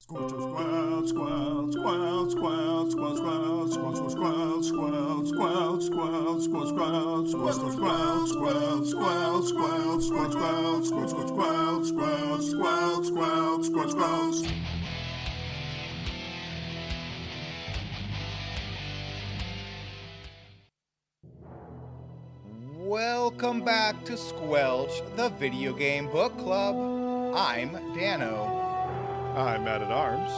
Welcome back to Squelch, the video game book club. I'm Dano. I'm Matt at Arms.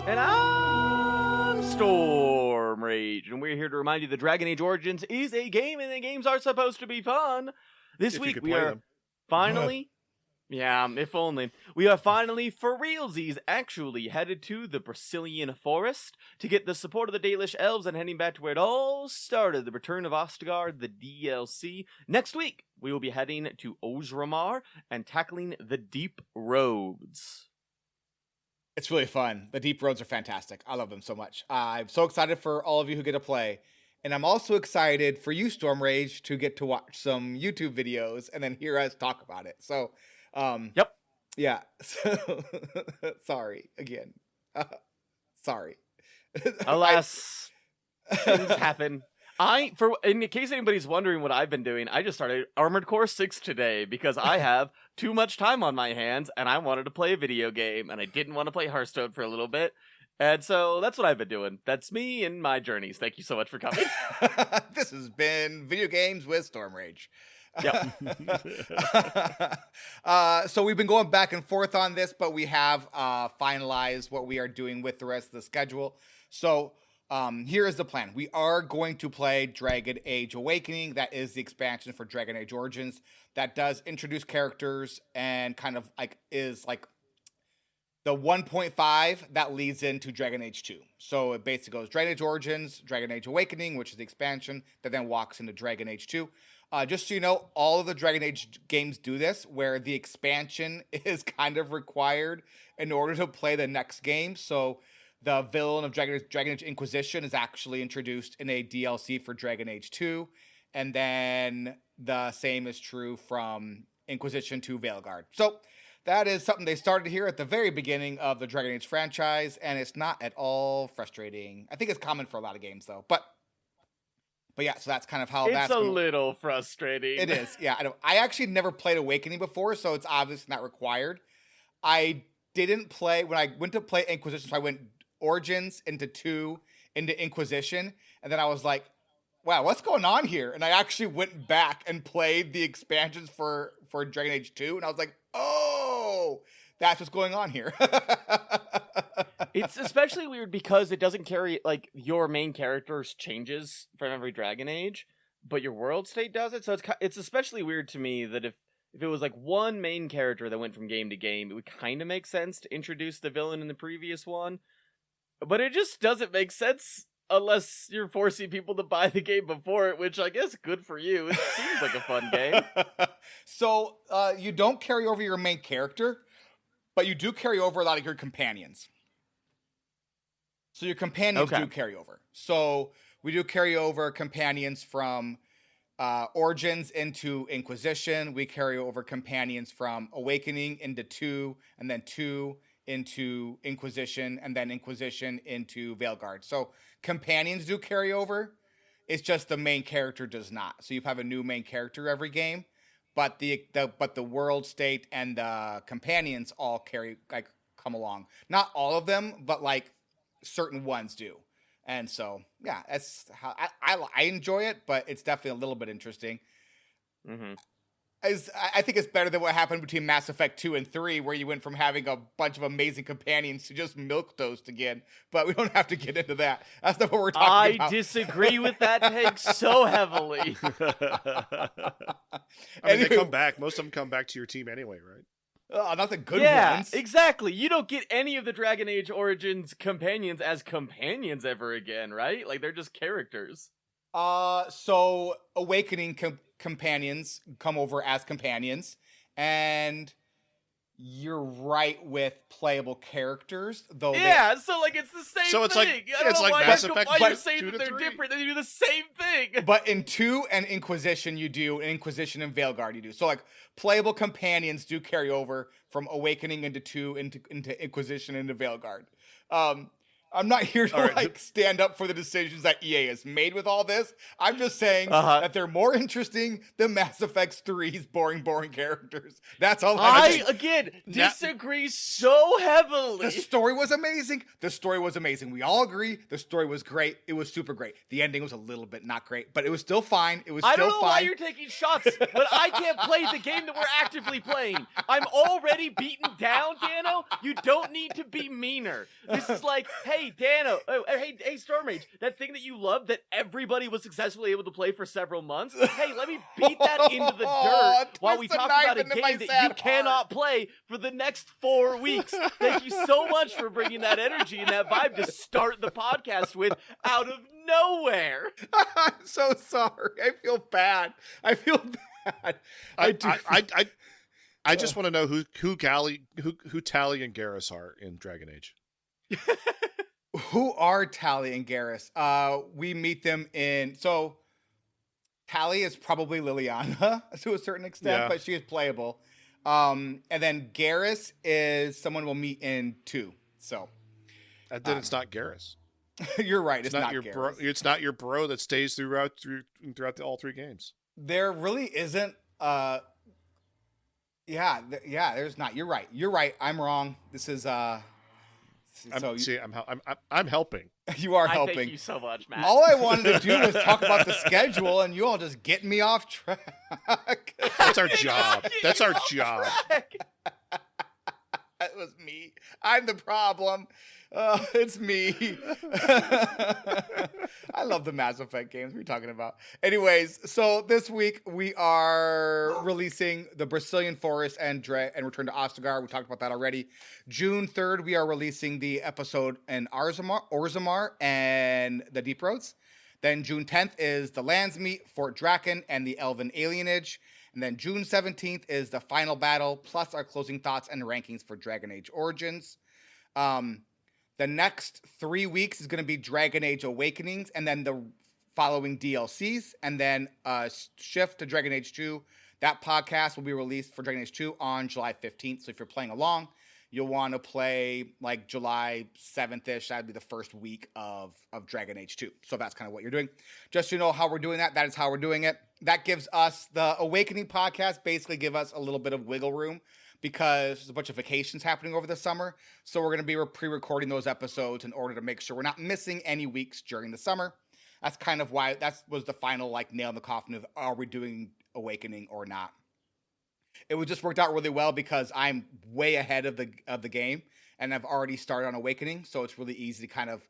And I'm Storm Rage, and we're here to remind you that Dragon Age Origins is a game, and the games are supposed to be fun. This week we are finally, if only, we are finally, for realsies, actually headed to the Brecilian forest to get the support of the Dalish elves and heading back to where it all started, the return of Ostegar, the DLC. Next week, we will be heading to Orzammar and tackling the Deep Roads. It's really fun. The Deep Roads are fantastic. I love them so much. I'm so excited for all of you who get to play. And I'm also excited for you, Storm Rage, to get to watch some YouTube videos and then hear us talk about it. So, Yep. Yeah. So, sorry again. Sorry. Alas, things happen. In case anybody's wondering what I've been doing, I just started Armored Core 6 today because I have too much time on my hands and I wanted to play a video game and I didn't want to play Hearthstone for a little bit. And so that's what I've been doing. That's me and my journeys. Thank you so much for coming. This has been Video Games with Storm Rage. Yep. So we've been going back and forth on this, but we have finalized what we are doing with the rest of the schedule. So here is the plan. We are going to play Dragon Age Awakening. That is the expansion for Dragon Age Origins. That does introduce characters and kind of is the 1.5 that leads into Dragon Age 2. So it basically goes Dragon Age Origins, Dragon Age Awakening, which is the expansion, that then walks into Dragon Age 2. Just so you know, all of the Dragon Age games do this, where the expansion is kind of required in order to play the next game. So the villain of Dragon Age Inquisition is actually introduced in a DLC for Dragon Age 2. And then the same is true from Inquisition to Veilguard. So that is something they started here at the very beginning of the Dragon Age franchise, and it's not at all frustrating. I think it's common for a lot of games, though. But yeah, so that's kind of how it's a little frustrating. It is, yeah. I actually never played Awakening before, so it's obviously not required. I didn't play, when I went to play Inquisition, so I went Origins into 2, into Inquisition, and then I was like, wow, what's going on here? And I actually went back and played the expansions for Dragon Age 2, and I was like, oh, that's what's going on here. It's especially weird because it doesn't carry, your main character's changes from every Dragon Age, but your world state does it. So it's especially weird to me that if it was one main character that went from game to game, it would kind of make sense to introduce the villain in the previous one. But it just doesn't make sense unless you're forcing people to buy the game before it, which I guess good for you. It seems like a fun game. So you don't carry over your main character, but you do carry over a lot of your companions. So your companions do carry over. So we do carry over companions from Origins into Inquisition. We carry over companions from Awakening into 2, and then 2 into Inquisition, and then Inquisition into Veilguard. So companions do carry over. It's just the main character does not. So you have a new main character every game, but the world state and the companions all come along. Not all of them, but certain ones do. And so, yeah, that's how I enjoy it, but it's definitely a little bit interesting. Mm-hmm. I think it's better than what happened between Mass Effect 2 and 3, where you went from having a bunch of amazing companions to just milquetoast again. But we don't have to get into that. That's not what we're talking about. I disagree with that take so heavily. They come back. Most of them come back to your team anyway, right? Not the good ones. Yeah, exactly. You don't get any of the Dragon Age Origins companions as companions ever again, right? They're just characters. So Awakening companions come over as companions, and you're right with playable characters, though. Yeah, so like it's the same So it's thing. like- I don't it's know like why Mass you're, Effect why you're 2 saying to that they're 3. different. They do the same thing. But in 2 and Inquisition, you do. In Inquisition and Veilguard, you do. So, like, playable companions do carry over from Awakening into 2 into Inquisition into Veilguard. I'm not here to stand up for the decisions that EA has made with all this. I'm just saying that they're more interesting than Mass Effect 3's boring characters. That's all I'm saying. Again, disagree so heavily. The story was amazing. We all agree the story was great. It was super great. The ending was a little bit not great, but it was still fine. I don't know why you're taking shots, but I can't play the game that we're actively playing. I'm already beaten down, Dano. You don't need to be meaner. This is like, hey, Dano, hey, Storm Mage, that thing that you loved that everybody was successfully able to play for several months, hey, let me beat that into the dirt while we talk about a game that you cannot play for the next 4 weeks. Thank you so much for bringing that energy and that vibe to start the podcast with out of nowhere. I'm so sorry. I feel bad. I just want to know who Tali and Garrus are in Dragon Age. Who are Tali and Garrus? We meet them in... So, Tali is probably Leliana to a certain extent, but she is playable. And then Garrus is someone we'll meet in 2. So, and then it's not Garrus. You're right. It's not your Garrus. bro. It's not your bro that stays throughout all 3 games. There really isn't. There's not. You're right. I'm wrong. This is I'm helping. You are helping. Thank you so much, Matt. All I wanted to do was talk about the schedule, and you all just getting me off track. That's our job. That's our job. That was me. I'm the problem. It's me. I love the Mass Effect games we're talking about. Anyways, so this week we are releasing the Brecilian Forest and Return to Ostegar. We talked about that already. June 3rd, we are releasing the episode in Orzammar and the Deep Roads. Then June 10th is the Landsmeet, Fort Draken, and the Elven Alienage. And then June 17th is the final battle, plus our closing thoughts and rankings for Dragon Age Origins. The next 3 weeks is going to be Dragon Age Awakenings, and then the following DLCs, and then shift to Dragon Age 2. That podcast will be released for Dragon Age 2 on July 15th. So if you're playing along, you'll want to play like July 7th-ish. That'd be the first week of Dragon Age 2. So that's kind of what you're doing. Just so you know how we're doing that, that is how we're doing it. That gives us the Awakening podcast, basically give us a little bit of wiggle room, because there's a bunch of vacations happening over the summer. So we're going to be pre-recording those episodes in order to make sure we're not missing any weeks during the summer. That's kind of why that was the final like nail in the coffin of, are we doing Awakening or not? It was just worked out really well because I'm way ahead of the game and I've already started on Awakening. So it's really easy to kind of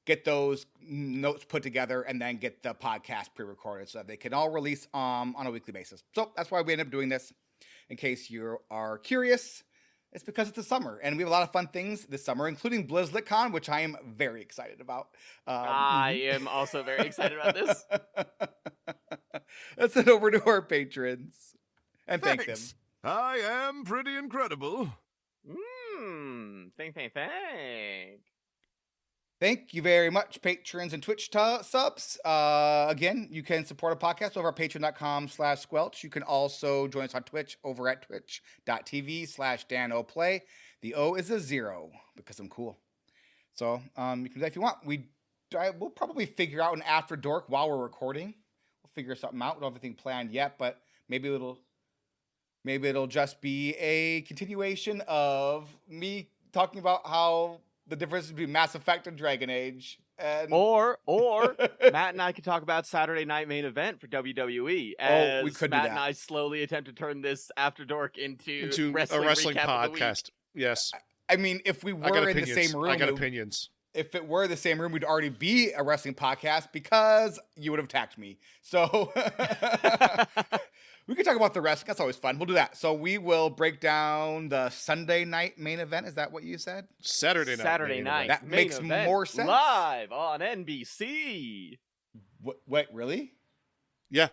get those notes put together and then get the podcast pre-recorded so that they can all release on a weekly basis. So that's why we end up doing this. In case you are curious, it's because it's the summer, and we have a lot of fun things this summer, including BlizzCon, which I am very excited about. I am also very excited about this. Let's head over to our patrons and thank them. I am pretty incredible. Thank. Thank you very much, patrons and Twitch subs. Again, you can support a podcast over at patreon.com/squelch. You can also join us on Twitch over at twitch.tv/DanoPlay. The O is a 0 because I'm cool. So you can do that if you want. We'll probably figure out an after dork while we're recording. We'll figure something out. We don't have anything planned yet, but maybe it'll just be a continuation of me talking about how the difference between Mass Effect and Dragon Age. And... Or Matt and I could talk about Saturday Night Main Event for WWE. As we could Matt do that. and I slowly attempt to turn this After Dark into a wrestling podcast. Yes. I mean, if we were in the same room... I got opinions. If it were the same room, we'd already be a wrestling podcast because you would have attacked me. So... We can talk about the wrestling. That's always fun. We'll do that. So we will break down the Sunday night main event. Is that what you said? Saturday night. That makes more sense. Live on NBC. Wait, really? Yeah.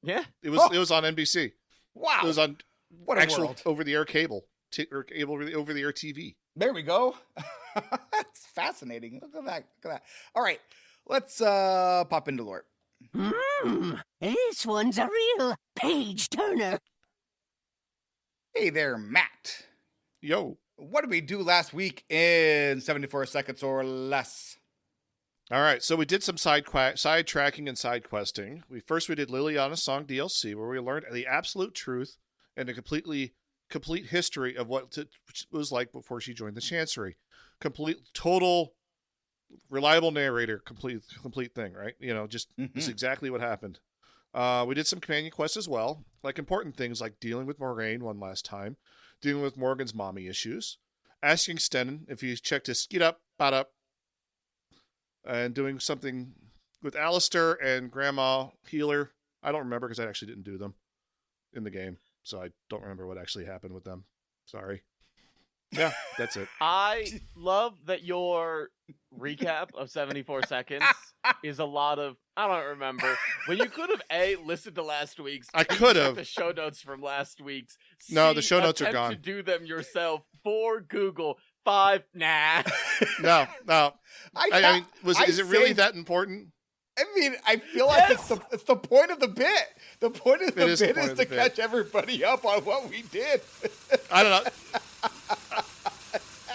Yeah. It was on NBC. Wow. It was on what a actual world. over-the-air cable. over-the-air TV. There we go. That's fascinating. Look at that. Look at that. All right, let's pop into lore. This one's a real page-turner. Hey there, Matt. Yo. What did we do last week in 74 seconds or less? All right, so we did some side tracking and side questing. We did Leliana's Song DLC, where we learned the absolute truth and a complete history of what it was like before she joined the Chancery. Total, reliable narrator, complete thing, right? Just this is exactly what happened. We did some companion quests as well, like important things like dealing with Moraine one last time, dealing with Morgan's mommy issues, asking Sten if he's checked his skid up, bot up, and doing something with Alistair and Grandma Healer. I don't remember because I actually didn't do them in the game, so I don't remember what actually happened with them. Sorry. Yeah, that's it. I love that your recap of 74 seconds is a lot of, I don't remember. When you could have, listened to last week's. I could have. The show notes from last week's. No, the show notes are gone. To do them yourself for Google. 5, nah. No. I mean, is it really that important? I mean, I feel like it's the point of the bit. The point of the bit is to catch everybody up on what we did. I don't know.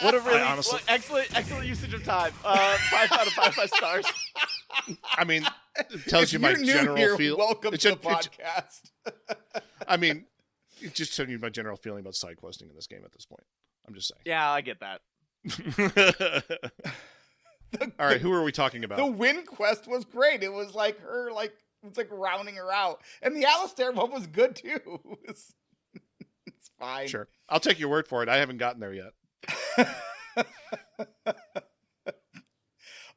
What a really excellent usage of time. 5 out of 5 stars. I mean, it tells you my general feel. Welcome to the podcast. I mean, it just tells you my general feeling about side questing in this game at this point. I'm just saying. Yeah, I get that. All right, who are we talking about? The Win quest was great. It was like her, it's like rounding her out, and the Alistair one was good too. It's fine. Sure, I'll take your word for it. I haven't gotten there yet.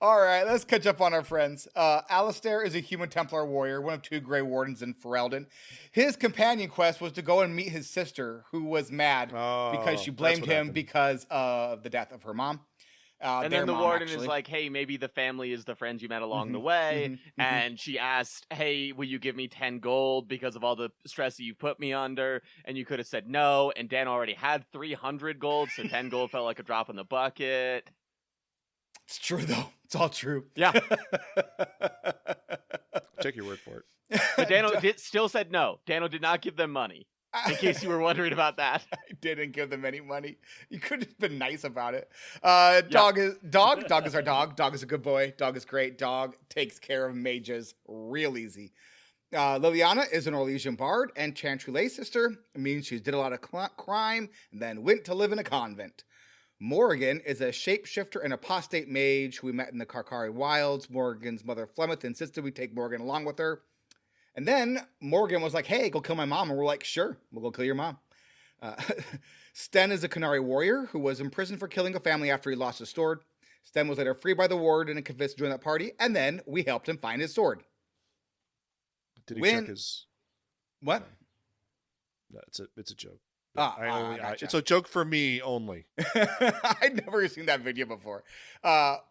All right, let's catch up on our friends. Alistair is a human Templar warrior, one of 2 Grey Wardens in Ferelden. His companion quest was to go and meet his sister, who was mad because she blamed him because of the death of her mom. And then the warden is like, hey, maybe the family is the friends you met along the way. And she asked, hey, will you give me 10 gold because of all the stress that you put me under? And you could have said no. And Dan already had 300 gold, so 10 gold felt like a drop in the bucket. It's true, though. It's all true. Yeah. Take your word for it. But Dano still said no. Dano did not give them money. In case you were wondering about that. I didn't give them any money. You could have been nice about it. Dog is our dog. Dog is a good boy. Dog is great. Dog takes care of mages real easy. Leliana is an Orlesian bard and Chantry lay sister. It means she did a lot of crime and then went to live in a convent. Morgan is a shapeshifter and apostate mage who we met in the Karkari wilds. Morgan's mother Flemeth insisted we take Morgan along with her. And then Morgan was like, hey, go kill my mom. And we're like, sure, we'll go kill your mom. Sten is a Canary warrior who was imprisoned for killing a family after he lost his sword. Sten was later freed by the warden and convinced to join that party. And then we helped him find his sword. Did he check his... What? No, it's a joke. Gotcha. It's a joke for me only. I'd never seen that video before.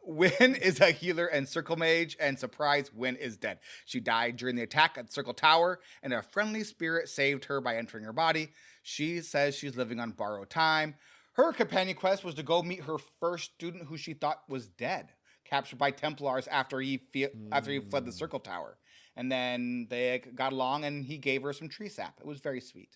Wynn is a healer and circle mage, and surprise, Wynn is dead. She died during the attack at Circle Tower, and a friendly spirit saved her by entering her body. She says she's living on borrowed time. Her companion quest was to go meet her first student who she thought was dead, captured by Templars after he fled the Circle Tower. And then they got along, and he gave her some tree sap. It was very sweet.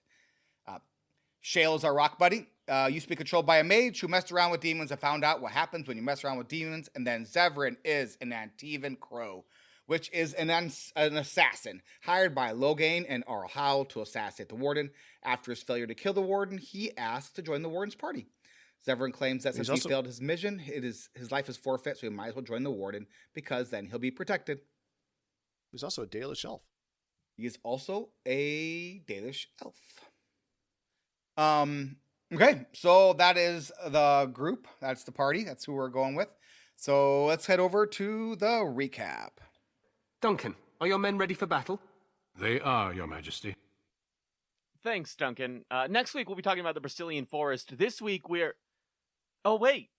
Shale is our rock buddy. Used to be controlled by a mage who messed around with demons and found out what happens when you mess around with demons. And then Zevran is an Antivan Crow, which is an assassin hired by Loghain and Arl Howl to assassinate the warden. After his failure to kill the warden, he asks to join the warden's party. Zevran claims that since he failed his mission, his life is forfeit, so he might as well join the warden because then he'll be protected. He's also a Dalish elf. He is also a Dalish elf. Okay, so that is the group. That's the party. That's who we're going with. So let's head over to the recap. Duncan, are your men ready for battle? They are, Your Majesty. Thanks, Duncan. Next week we'll be talking about the Brecilian forest. This week we're... Oh, wait,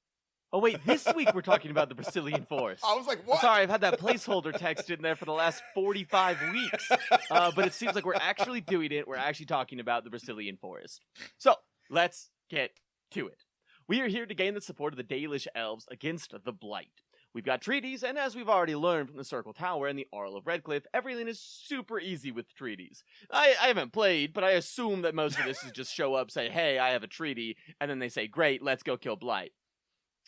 this week we're talking about the Brecilian forest. I was like, what? Sorry, I've had that placeholder text in there for the last 45 weeks. But it seems like we're actually doing it. We're actually talking about the Brecilian forest. So, let's get to it. We are here to gain the support of the Dalish elves against the Blight. We've got treaties, and as we've already learned from the Circle Tower and the Arl of Redcliffe, everything is super easy with treaties. I haven't played, but I assume that most of this is just show up, say, hey, I have a treaty, and then they say, great, let's go kill Blight.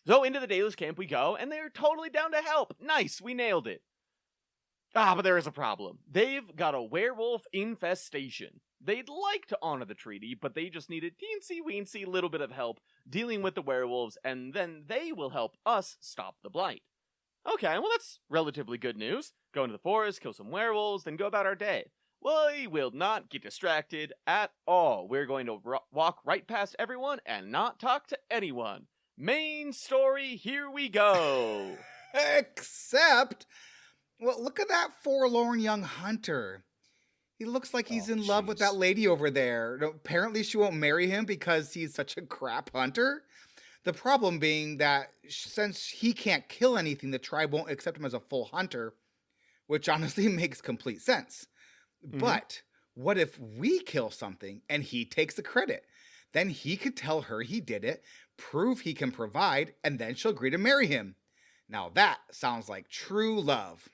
So into the Dalish camp we go, and they're totally down to help. Nice, we nailed it. But there is a problem. They've got a werewolf infestation. They'd like to honor the treaty, but they just need a teensy-weensy little bit of help dealing with the werewolves, and then they will help us stop the Blight. Okay, well that's relatively good news. Go into the forest, kill some werewolves, then go about our day. We will not get distracted at all. We're going to walk right past everyone and not talk to anyone. Main story, here we go. Except, well, look at that forlorn young hunter. He looks like he's in love with that lady over there. Apparently she won't marry him because he's such a crap hunter. The problem being that since he can't kill anything, the tribe won't accept him as a full hunter, which honestly makes complete sense. Mm-hmm. But what if we kill something and he takes the credit? Then he could tell her he did it, prove he can provide, and then she'll agree to marry him. Now that sounds like true love.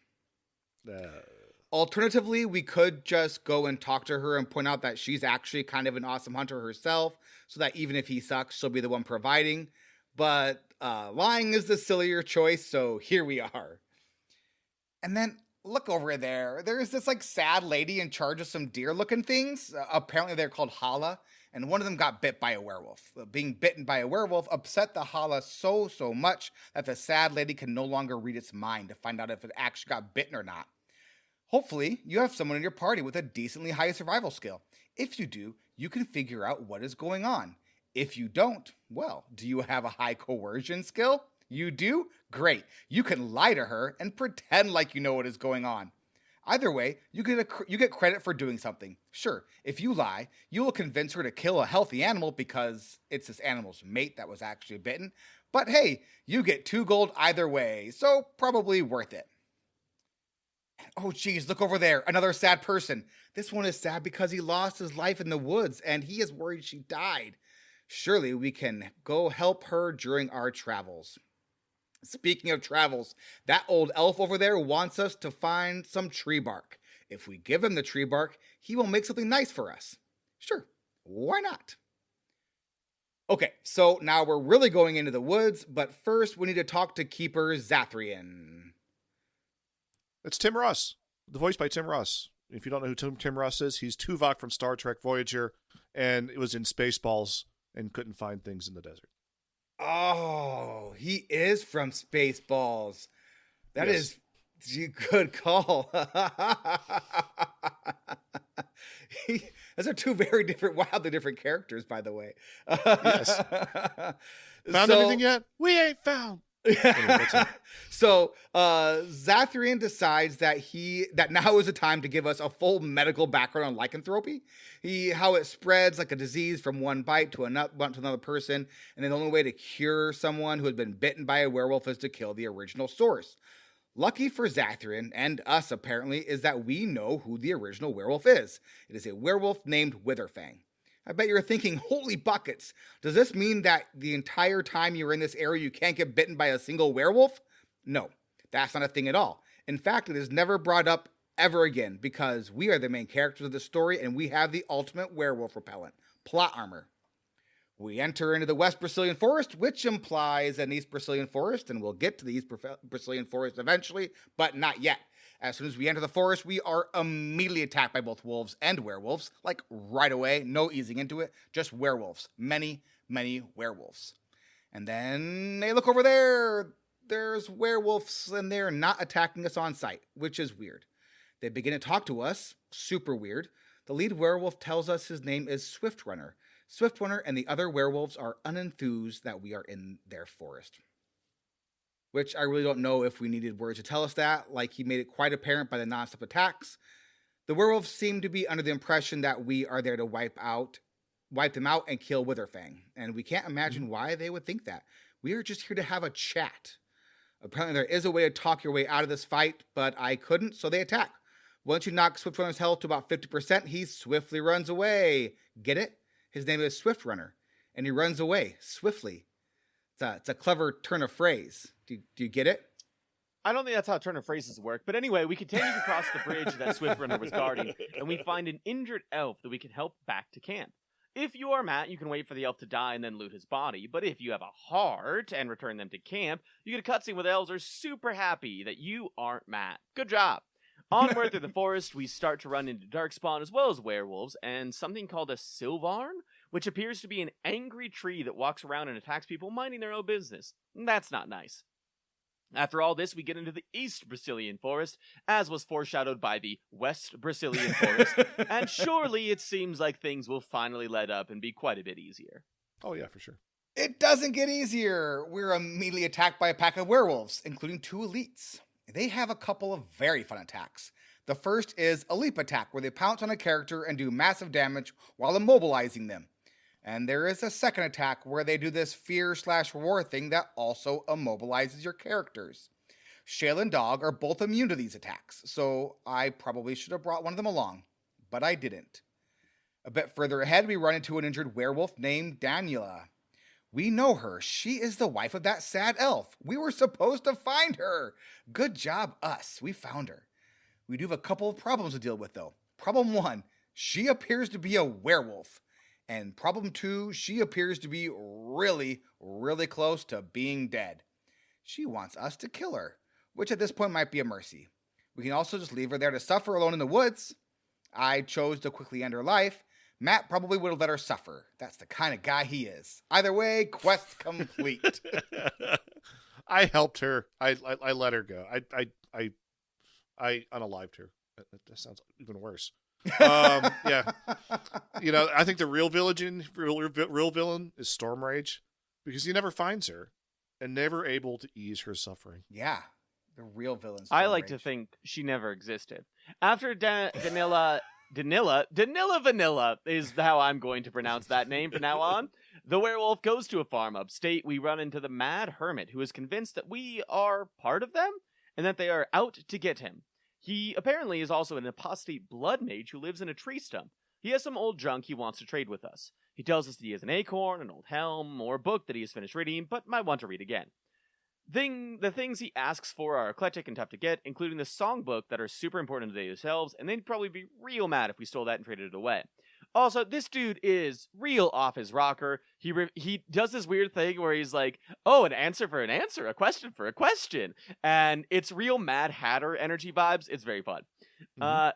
Alternatively, we could just go and talk to her and point out that she's actually kind of an awesome hunter herself, so that even if he sucks, she'll be the one providing. But lying is the sillier choice, so here we are. And then look over there. There's this like sad lady in charge of some deer-looking things. Apparently they're called Hala, and one of them got bit by a werewolf. Being bitten by a werewolf upset the Hala so much that the sad lady can no longer read its mind to find out if it actually got bitten or not. Hopefully, you have someone in your party with a decently high survival skill. If you do, you can figure out what is going on. If you don't, well, do you have a high coercion skill? You do? Great. You can lie to her and pretend like you know what is going on. Either way, you get credit for doing something. Sure, if you lie, you will convince her to kill a healthy animal because it's this animal's mate that was actually bitten. But hey, you get 2 gold either way, so probably worth it. Oh geez, look over there, another sad person. This one is sad because he lost his life in the woods and he is worried she died. Surely we can go help her during our travels. Speaking of travels, that old elf over there wants us to find some tree bark. If we give him the tree bark, he will make something nice for us. Sure, why not? Okay, so now we're really going into the woods, but first we need to talk to Keeper Zathrian. It's Tim Russ, the voice by Tim Russ. If you don't know who Tim Russ is, he's Tuvok from Star Trek Voyager, and it was in Spaceballs and couldn't find things in the desert. Oh, he is from Spaceballs. That is a good call. Those are 2 very wildly different characters, by the way. Yes. Found anything yet? We ain't found. Anyway, so Zathrian decides that now is the time to give us a full medical background on lycanthropy, how it spreads like a disease from one bite to another person, and then the only way to cure someone who has been bitten by a werewolf is to kill the original source. Lucky for Zathrian, and us apparently, is that we know who the original werewolf is. It is a werewolf named Witherfang. I bet you're thinking, holy buckets, does this mean that the entire time you're in this area you can't get bitten by a single werewolf? No, that's not a thing at all. In fact, it is never brought up ever again because we are the main characters of the story and we have the ultimate werewolf repellent, plot armor. We enter into the West Brecilian Forest, which implies an East Brecilian Forest, and we'll get to the East Brecilian Forest eventually, but not yet. As soon as we enter the forest, we are immediately attacked by both wolves and werewolves, like right away, no easing into it, just werewolves, many werewolves. And then they look over there, there's werewolves, and they're not attacking us on sight, which is weird. They begin to talk to us, super weird. The lead werewolf tells us his name is Swiftrunner. Swiftrunner and the other werewolves are unenthused that we are in their forest. Which I really don't know if we needed words to tell us that, like he made it quite apparent by the non-stop attacks. The werewolves seem to be under the impression that we are there to wipe them out and kill Witherfang, and we can't imagine why they would think that. We are just here to have a chat. Apparently there is a way to talk your way out of this fight, but I couldn't, so they attack. Once you knock Swiftrunner's health to about 50%, he swiftly runs away. Get it? His name is Swiftrunner. and he runs away swiftly. It's a clever turn of phrase. Do you get it? I don't think that's how turn of phrases work, but anyway, we continue to cross the bridge that Swiftrunner was guarding, and we find an injured elf that we can help back to camp. If you are Matt, you can wait for the elf to die and then loot his body, but if you have a heart and return them to camp, you get a cutscene where the elves are super happy that you aren't Matt. Good job! Onward through the forest, we start to run into Darkspawn as well as werewolves, and something called a Sylvarn, which appears to be an angry tree that walks around and attacks people minding their own business. That's not nice. After all this, we get into the East Brecilian Forest, as was foreshadowed by the West Brecilian Forest, and surely it seems like things will finally let up and be quite a bit easier. Oh yeah, for sure. It doesn't get easier. We're immediately attacked by a pack of werewolves, including 2 elites. They have a couple of very fun attacks. The first is a leap attack, where they pounce on a character and do massive damage while immobilizing them. And there is a second attack where they do this fear/war thing that also immobilizes your characters. Shale and Dog are both immune to these attacks, so I probably should have brought one of them along, but I didn't. A bit further ahead, we run into an injured werewolf named Daniela. We know her. She is the wife of that sad elf. We were supposed to find her. Good job, us. We found her. We do have a couple of problems to deal with, though. Problem 1, she appears to be a werewolf. And problem 2, she appears to be really, really close to being dead. She wants us to kill her, which at this point might be a mercy. We can also just leave her there to suffer alone in the woods. I chose to quickly end her life. Matt probably would have let her suffer. That's the kind of guy he is. Either way, quest complete. I helped her. I let her go. I unalived her. That sounds even worse. Yeah. I think the real villain is Storm Rage, because he never finds her and never able to ease her suffering. Yeah, the real villain. I like to think she never existed. After Danila Vanilla is how I'm going to pronounce that name from now on. The werewolf goes to a farm upstate. We run into the Mad Hermit, who is convinced that we are part of them and that they are out to get him. He apparently is also an apostate blood mage who lives in a tree stump. He has some old junk he wants to trade with us. He tells us that he has an acorn, an old helm, or a book that he has finished reading, but might want to read again. The things he asks for are eclectic and tough to get, including the songbook that are super important to themselves, and they'd probably be real mad if we stole that and traded it away. Also, this dude is real off his rocker. He does this weird thing where he's like, oh, an answer for an answer, a question for a question. And it's real Mad Hatter energy vibes. It's very fun.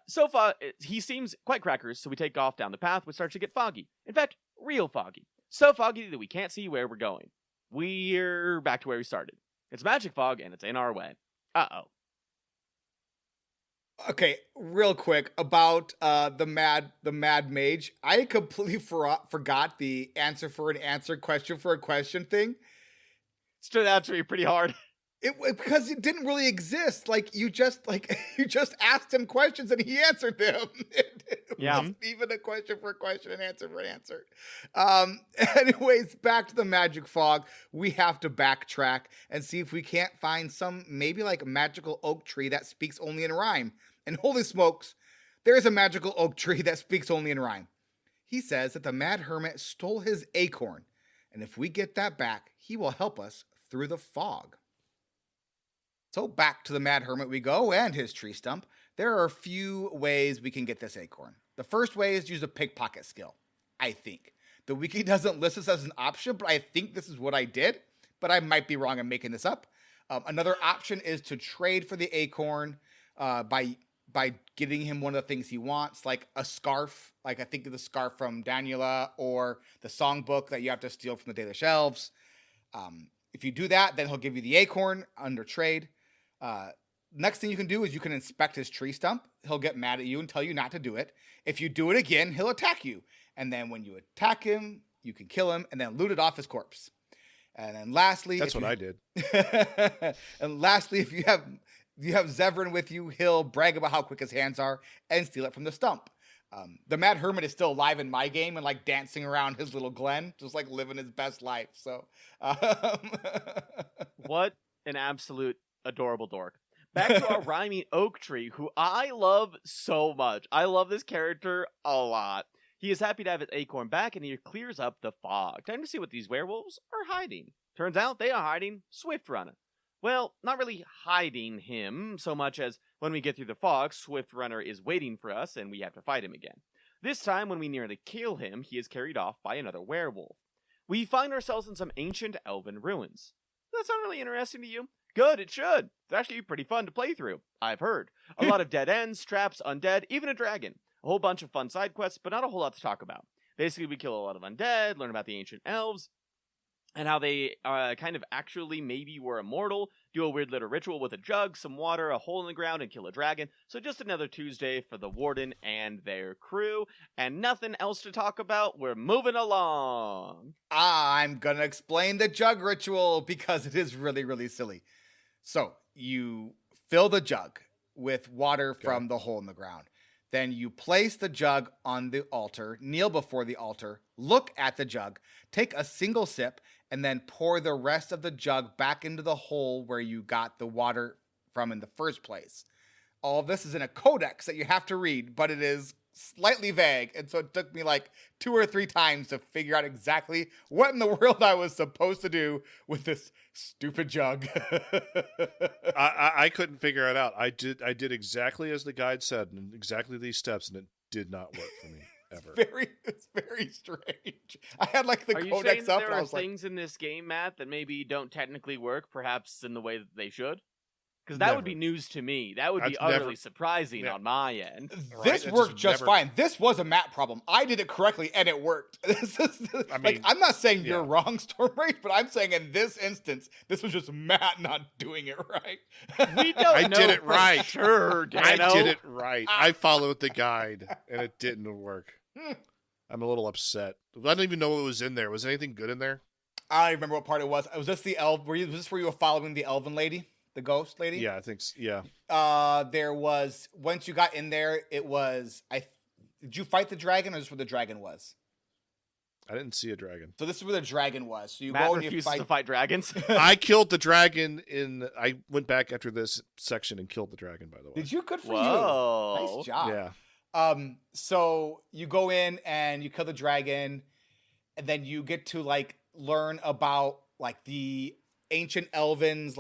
So far, he seems quite crackers, so we take off down the path, which starts to get foggy. In fact, real foggy. So foggy that we can't see where we're going. We're back to where we started. It's magic fog, and it's in our way. Uh-oh. Okay, real quick about the mad mage. I completely forgot the answer for an answer, question for a question thing. Stood out to me pretty hard. Because it didn't really exist. You just asked him questions and he answered them. It wasn't even a question for a question, an answer for an answer. Anyways, back to the magic fog. We have to backtrack and see if we can't find some maybe magical oak tree that speaks only in rhyme. And holy smokes, there's a magical oak tree that speaks only in rhyme. He says that the Mad Hermit stole his acorn, and if we get that back, he will help us through the fog. So back to the Mad Hermit we go and his tree stump. There are a few ways we can get this acorn. The first way is to use a pickpocket skill, I think. The wiki doesn't list this as an option, but I think this is what I did, but I might be wrong in making this up. Another option is to trade for the acorn by getting him one of the things he wants, like a scarf, I think of the scarf from Daniela, or the songbook that you have to steal from the Daily Shelves. If you do that, then he'll give you the acorn under trade. Next thing you can do is you can inspect his tree stump. He'll get mad at you and tell you not to do it. If you do it again, he'll attack you. And then when you attack him, you can kill him and then loot it off his corpse. And then lastly... That's what I did. And lastly, if you have Zevran with you, he'll brag about how quick his hands are and steal it from the stump. The Mad Hermit is still alive in my game and dancing around his little glen, just living his best life. So, what an absolute adorable dork. Back to our rhyming oak tree, who I love so much. I love this character a lot. He is happy to have his acorn back, and he clears up the fog. Time to see what these werewolves are hiding. Turns out they are hiding Swift Runner. Well, not really hiding him so much as when we get through the fog, Swift Runner is waiting for us and we have to fight him again. This time, when we nearly kill him, he is carried off by another werewolf. We find ourselves in some ancient elven ruins. Does that sound really interesting to you? Good, it should. It's actually pretty fun to play through, I've heard. A lot of dead ends, traps, undead, even a dragon. A whole bunch of fun side quests, but not a whole lot to talk about. Basically, we kill a lot of undead, learn about the ancient elves, and how they kind of actually maybe were immortal, do a weird little ritual with a jug, some water, a hole in the ground, and kill a dragon. So just another Tuesday for the warden and their crew, and nothing else to talk about. We're moving along. I'm gonna explain the jug ritual because it is really, really silly. So you fill the jug with water from the hole in the ground. Then you place the jug on the altar, kneel before the altar, look at the jug, take a single sip, and then pour the rest of the jug back into the hole where you got the water from in the first place. All of this is in a codex that you have to read, but it is slightly vague, and so it took me like 2 or 3 times to figure out exactly what in the world I was supposed to do with this stupid jug. I couldn't figure it out. I did exactly as the guide said, and exactly these steps, and it did not work for me ever. It's very strange. I had like the Are you codex saying up, there and I are was like, things in this game, Matt, that maybe don't technically work, perhaps in the way that they should? Because that would be news to me. That would be utterly surprising on my end. This worked just fine. This was a Matt problem. I did it correctly, and it worked. I'm not saying you're wrong, Stormrage, but I'm saying in this instance, this was just Matt not doing it right. We don't know did it right. Sure, I did it right. I followed the guide, and it didn't work. I'm a little upset. I don't even know what was in there. Was anything good in there? I don't remember what part it was. Was this the elf? Was this where you were following the elven lady? The ghost lady? Yeah, I think so. Yeah. There was, once you got in there, it was, did you fight the dragon, or is this where the dragon was? I didn't see a dragon. So this is where the dragon was. So you Matt go and refuses you fight. to fight dragons. I killed the dragon I went back after this section and killed the dragon, by the way. Did you? Good for Whoa. you. Nice job. Yeah. So you go in and you kill the dragon, and then you get to like learn about like the ancient elvens,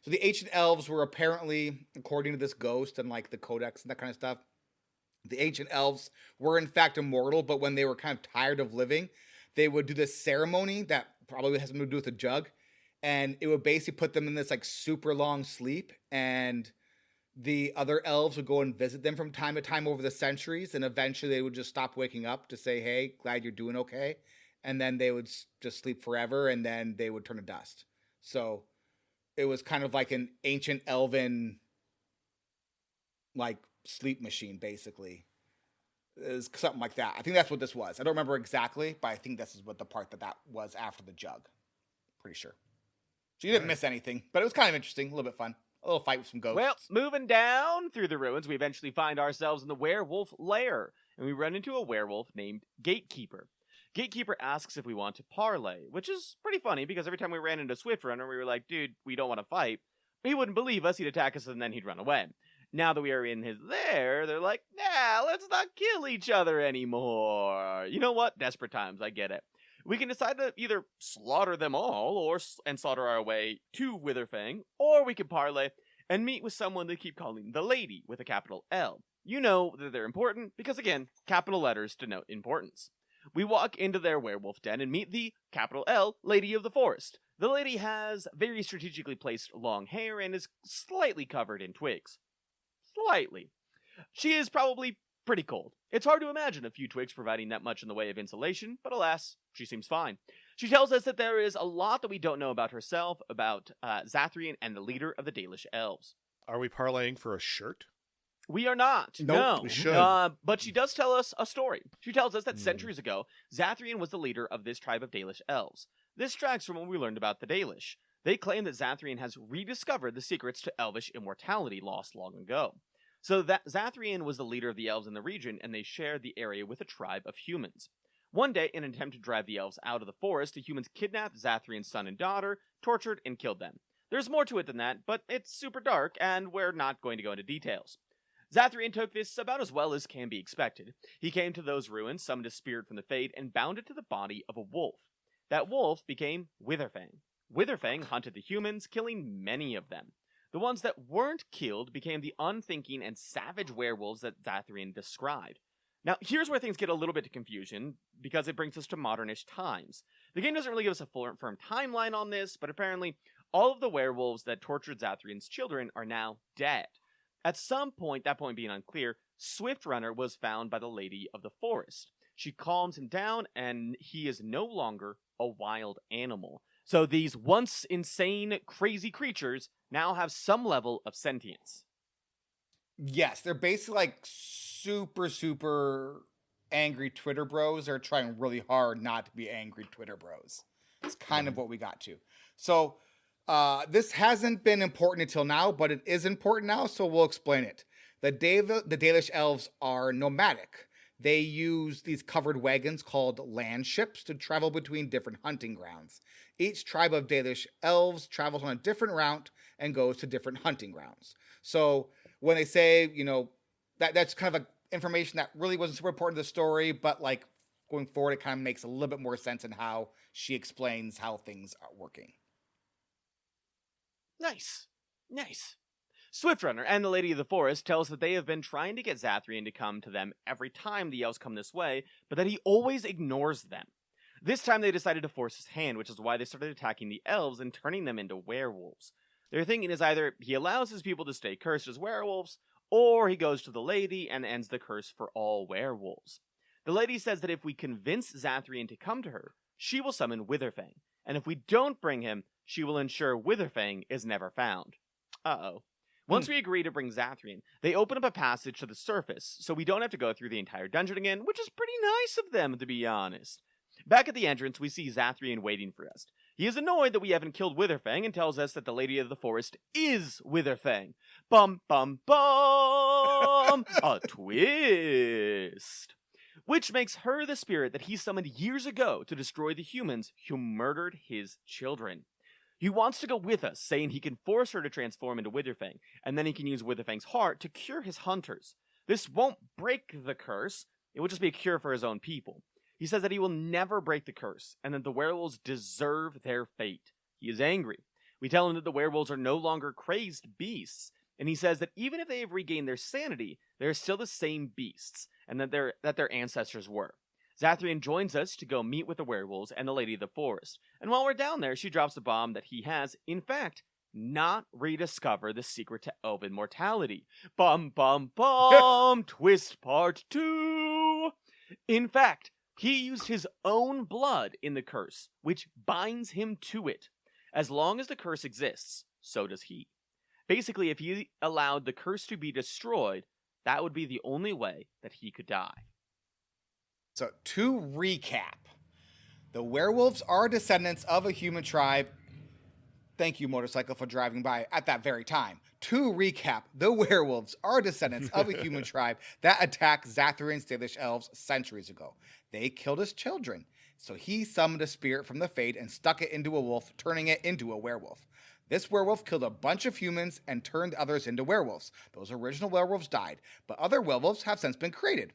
so the ancient elves were apparently, according to this ghost and like the codex and that kind of stuff, the ancient elves were in fact immortal, but when they were kind of tired of living, they would do this ceremony that probably has something to do with a jug, and it would basically put them in this like super long sleep, and the other elves would go and visit them from time to time over the centuries, and eventually they would just stop waking up to say, hey, glad you're doing okay, and then they would just sleep forever, and then they would turn to dust. So it was kind of like an ancient elven, like, sleep machine, basically. It was something like that. I think that's what this was. I don't remember exactly, but I think this is what the part that was after the jug. Pretty sure. So you didn't miss anything, but it was kind of interesting, a little bit fun. A little fight with some ghosts. Well, moving down through the ruins, we eventually find ourselves in the werewolf lair, and we run into a werewolf named Gatekeeper. Gatekeeper asks if we want to parlay, which is pretty funny because every time we ran into Swift Runner, we were like, dude, we don't want to fight. He wouldn't believe us, he'd attack us, and then he'd run away. Now that we are in his lair, they're like, nah, let's not kill each other anymore. You know what? Desperate times, I get it. We can decide to either slaughter them all and slaughter our way to Witherfang, or we can parlay and meet with someone they keep calling the Lady with a capital L. You know that they're important because, again, capital letters denote importance. We walk into their werewolf den and meet the capital L Lady of the Forest. The lady has very strategically placed long hair and is slightly covered in twigs. Slightly. She is probably pretty cold. It's hard to imagine a few twigs providing that much in the way of insulation, but alas, she seems fine. She tells us that there is a lot that we don't know about herself, about Zathrian and the leader of the Dalish elves. Are we parlaying for a shirt? We are not. Nope. No. We should. But she does tell us a story. She tells us that centuries ago, Zathrian was the leader of this tribe of Dalish elves. This tracks from what we learned about the Dalish. They claim that Zathrian has rediscovered the secrets to elvish immortality lost long ago. So that Zathrian was the leader of the elves in the region, and they shared the area with a tribe of humans. One day, in an attempt to drive the elves out of the forest, the humans kidnapped Zathrian's son and daughter, tortured, and killed them. There's more to it than that, but it's super dark, and we're not going to go into details. Zathrian took this about as well as can be expected. He came to those ruins, summoned a spirit from the Fade, and bound it to the body of a wolf. That wolf became Witherfang. Witherfang hunted the humans, killing many of them. The ones that weren't killed became the unthinking and savage werewolves that Zathrian described. Now, here's where things get a little bit to confusion, because it brings us to modernish times. The game doesn't really give us a full firm timeline on this, but apparently all of the werewolves that tortured Zathrian's children are now dead. At some point, that point being unclear, Swiftrunner was found by the Lady of the Forest. She calms him down, and he is no longer a wild animal. So these once insane, crazy creatures now have some level of sentience. Yes, they're basically like super angry Twitter bros are trying really hard not to be angry Twitter bros. It's kind of what we got to. So this hasn't been important until now, but it is important now, so we'll explain it. The Dalish elves are nomadic. They use these covered wagons called land ships to travel between different hunting grounds. Each tribe of Dalish elves travels on a different route and goes to different hunting grounds. So when they say, that's kind of information that really wasn't super important to the story, but like going forward, it kind of makes a little bit more sense in how she explains how things are working. Nice. Swiftrunner and the Lady of the Forest tell us that they have been trying to get Zathrian to come to them every time the elves come this way, but that he always ignores them. This time they decided to force his hand, which is why they started attacking the elves and turning them into werewolves. Their thinking is either he allows his people to stay cursed as werewolves, or he goes to the lady and ends the curse for all werewolves. The lady says that if we convince Zathrian to come to her, she will summon Witherfang, and if we don't bring him, she will ensure Witherfang is never found. Uh-oh. Once we agree to bring Zathrian, they open up a passage to the surface, so we don't have to go through the entire dungeon again, which is pretty nice of them, to be honest. Back at the entrance, we see Zathrian waiting for us. He is annoyed that we haven't killed Witherfang and tells us that the Lady of the Forest is Witherfang. Bum, bum, bum! A twist! Which makes her the spirit that he summoned years ago to destroy the humans who murdered his children. He wants to go with us, saying he can force her to transform into Witherfang, and then he can use Witherfang's heart to cure his hunters. This won't break the curse, it will just be a cure for his own people. He says that he will never break the curse, and that the werewolves deserve their fate. He is angry. We tell him that the werewolves are no longer crazed beasts, and he says that even if they have regained their sanity, they are still the same beasts, and that their ancestors were. Zathrian joins us to go meet with the werewolves and the Lady of the Forest, and while we're down there, she drops a bomb that he has, in fact, not rediscovered the secret to elven mortality. Bum, bum, bum! Twist part 2! In fact, he used his own blood in the curse, which binds him to it. As long as the curse exists, so does he. Basically, if he allowed the curse to be destroyed, that would be the only way that he could die. So, to recap, the werewolves are descendants of a human tribe. Thank you, motorcycle, for driving by at that very time. To recap, the werewolves are descendants of a human tribe that attacked Zathrian's Dalish elves centuries ago. They killed his children, so he summoned a spirit from the Fade and stuck it into a wolf, turning it into a werewolf. This werewolf killed a bunch of humans and turned others into werewolves. Those original werewolves died, but other werewolves have since been created.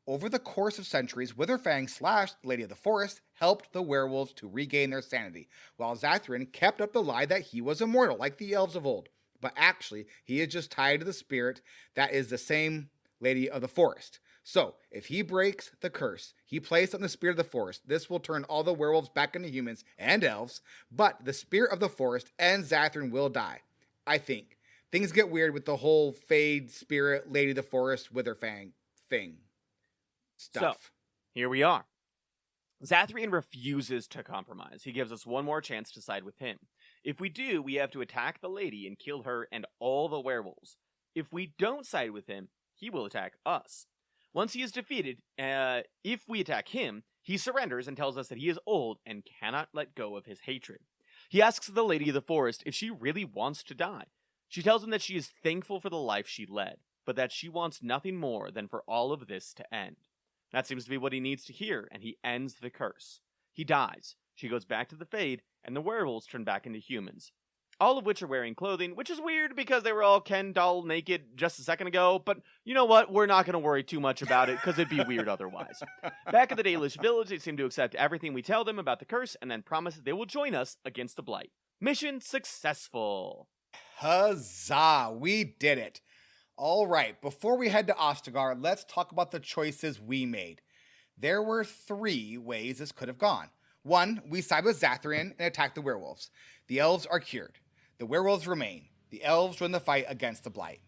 Over the course of centuries, Witherfang / Lady of the Forest helped the werewolves to regain their sanity, while Zathrian kept up the lie that he was immortal, like the elves of old. But actually, he is just tied to the spirit that is the same Lady of the Forest. So, if he breaks the curse he placed on the spirit of the forest, this will turn all the werewolves back into humans and elves, but the spirit of the forest and Zathrian will die. I think. Things get weird with the whole Fade, Spirit, Lady of the Forest, Witherfang thing. Stuff. So, here we are. Zathrian refuses to compromise. He gives us one more chance to side with him. If we do, we have to attack the lady and kill her and all the werewolves. If we don't side with him, he will attack us. Once he is defeated, if we attack him, he surrenders and tells us that he is old and cannot let go of his hatred. He asks the Lady of the Forest if she really wants to die. She tells him that she is thankful for the life she led, but that she wants nothing more than for all of this to end. That seems to be what he needs to hear, and he ends the curse. He dies. She goes back to the Fade, and the werewolves turn back into humans. all of which are wearing clothing, which is weird because they were all Ken doll naked just a second ago, but you know what? We're not going to worry too much about it because it'd be weird otherwise. Back at the Dalish village, they seem to accept everything we tell them about the curse and then promise that they will join us against the blight. Mission successful. Huzzah! We did it. All right, before we head to Ostegar, let's talk about the choices we made. There were 3 ways this could have gone. 1, we side with Zathrian and attack the werewolves. The elves are cured. The werewolves remain. The elves join the fight against the blight.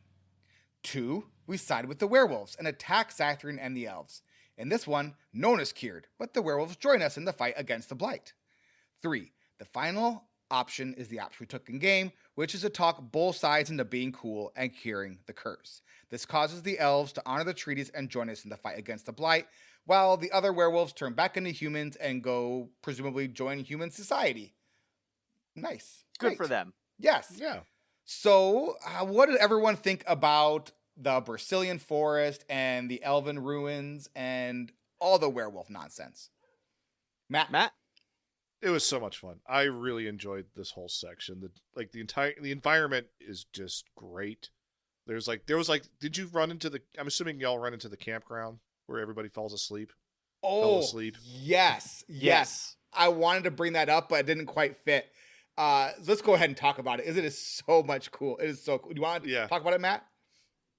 2, we side with the werewolves and attack Zathrian and the elves. In this one, no one is cured, but the werewolves join us in the fight against the blight. 3, the final option is the option we took in game, which is to talk both sides into being cool and curing the curse. This causes the elves to honor the treaties and join us in the fight against the blight, while the other werewolves turn back into humans and go presumably join human society. Nice. Good Great. for them. Yes. Yeah. So, what did everyone think about the Brecilian forest and the elven ruins and all the werewolf nonsense? Matt? It was so much fun. I really enjoyed this whole section. The environment is just great. There was like, did you run into I'm assuming y'all run into the campground where everybody falls asleep? Fell asleep. Yes. I wanted to bring that up, but it didn't quite fit. Let's go ahead and talk about it. It is so much cool. It is so cool. Do you want to talk about it, Matt?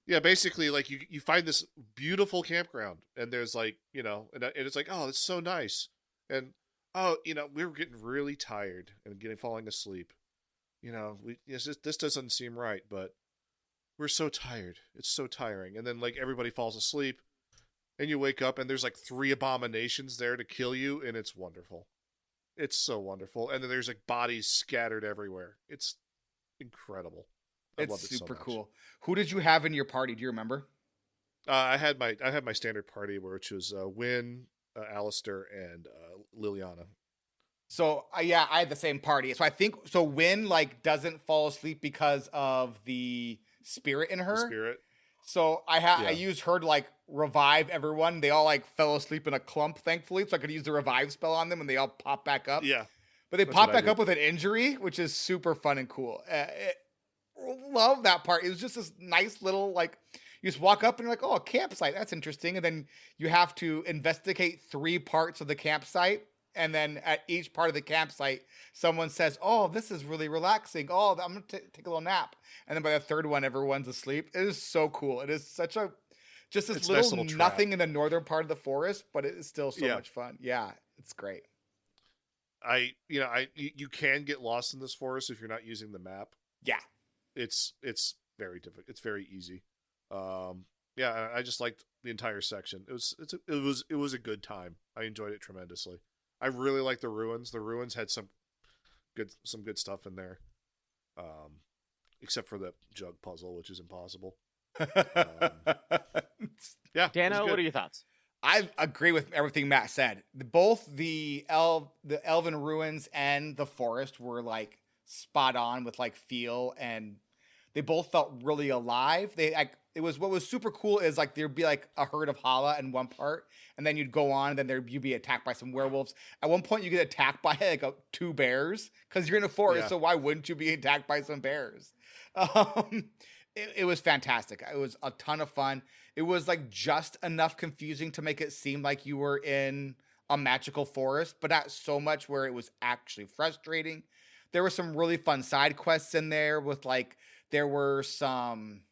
Yeah, basically, like you find this beautiful campground, and there's like, and it's like, oh, it's so nice, and oh, we were getting really tired and falling asleep. This doesn't seem right, but we're so tired. It's so tiring, and then like everybody falls asleep, and you wake up, and there's like 3 abominations there to kill you, and it's wonderful. It's so wonderful, and then there's like bodies scattered everywhere. It's incredible. I love it super so much. cool. Who did you have in your party? Do you remember? I had my standard party, which was Wynn, Alistair, and Leliana. So I had the same party. So I think Wynn like doesn't fall asleep because of the spirit in her. The spirit. So I used her to like revive everyone. They all like fell asleep in a clump, thankfully, so I could use the revive spell on them, and they all pop back up. Yeah, but they pop back up with an injury, which is super fun and cool. Love that part. It was just this nice little like. You just walk up and you're like, oh, a campsite. That's interesting. And then you have to investigate 3 parts of the campsite. And then at each part of the campsite, someone says, oh, this is really relaxing. Oh, I'm going to take a little nap. And then by the 3rd one, everyone's asleep. It is so cool. It is such just this little nice nothing in the northern part of the forest, but it is still so much fun. Yeah, it's great. You can get lost in this forest if you're not using the map. Yeah. It's very difficult. It's very easy. I just liked the entire section. It was a good time. I enjoyed it tremendously. I really liked the ruins. The ruins had some good stuff in there. Except for the jug puzzle, which is impossible. Dano, what are your thoughts? I agree with everything Matt said. Both the elven ruins and the forest were like spot on with like feel, and they both felt really alive. What was super cool is like there'd be like a herd of Hala in one part, and then you'd go on, and then you'd be attacked by some werewolves. At one point, you get attacked by like 2 bears because you're in a forest. So why wouldn't you be attacked by some bears? It was fantastic. It was a ton of fun. It was like just enough confusing to make it seem like you were in a magical forest, but not so much where it was actually frustrating. There were some really fun side quests in there with like, there were some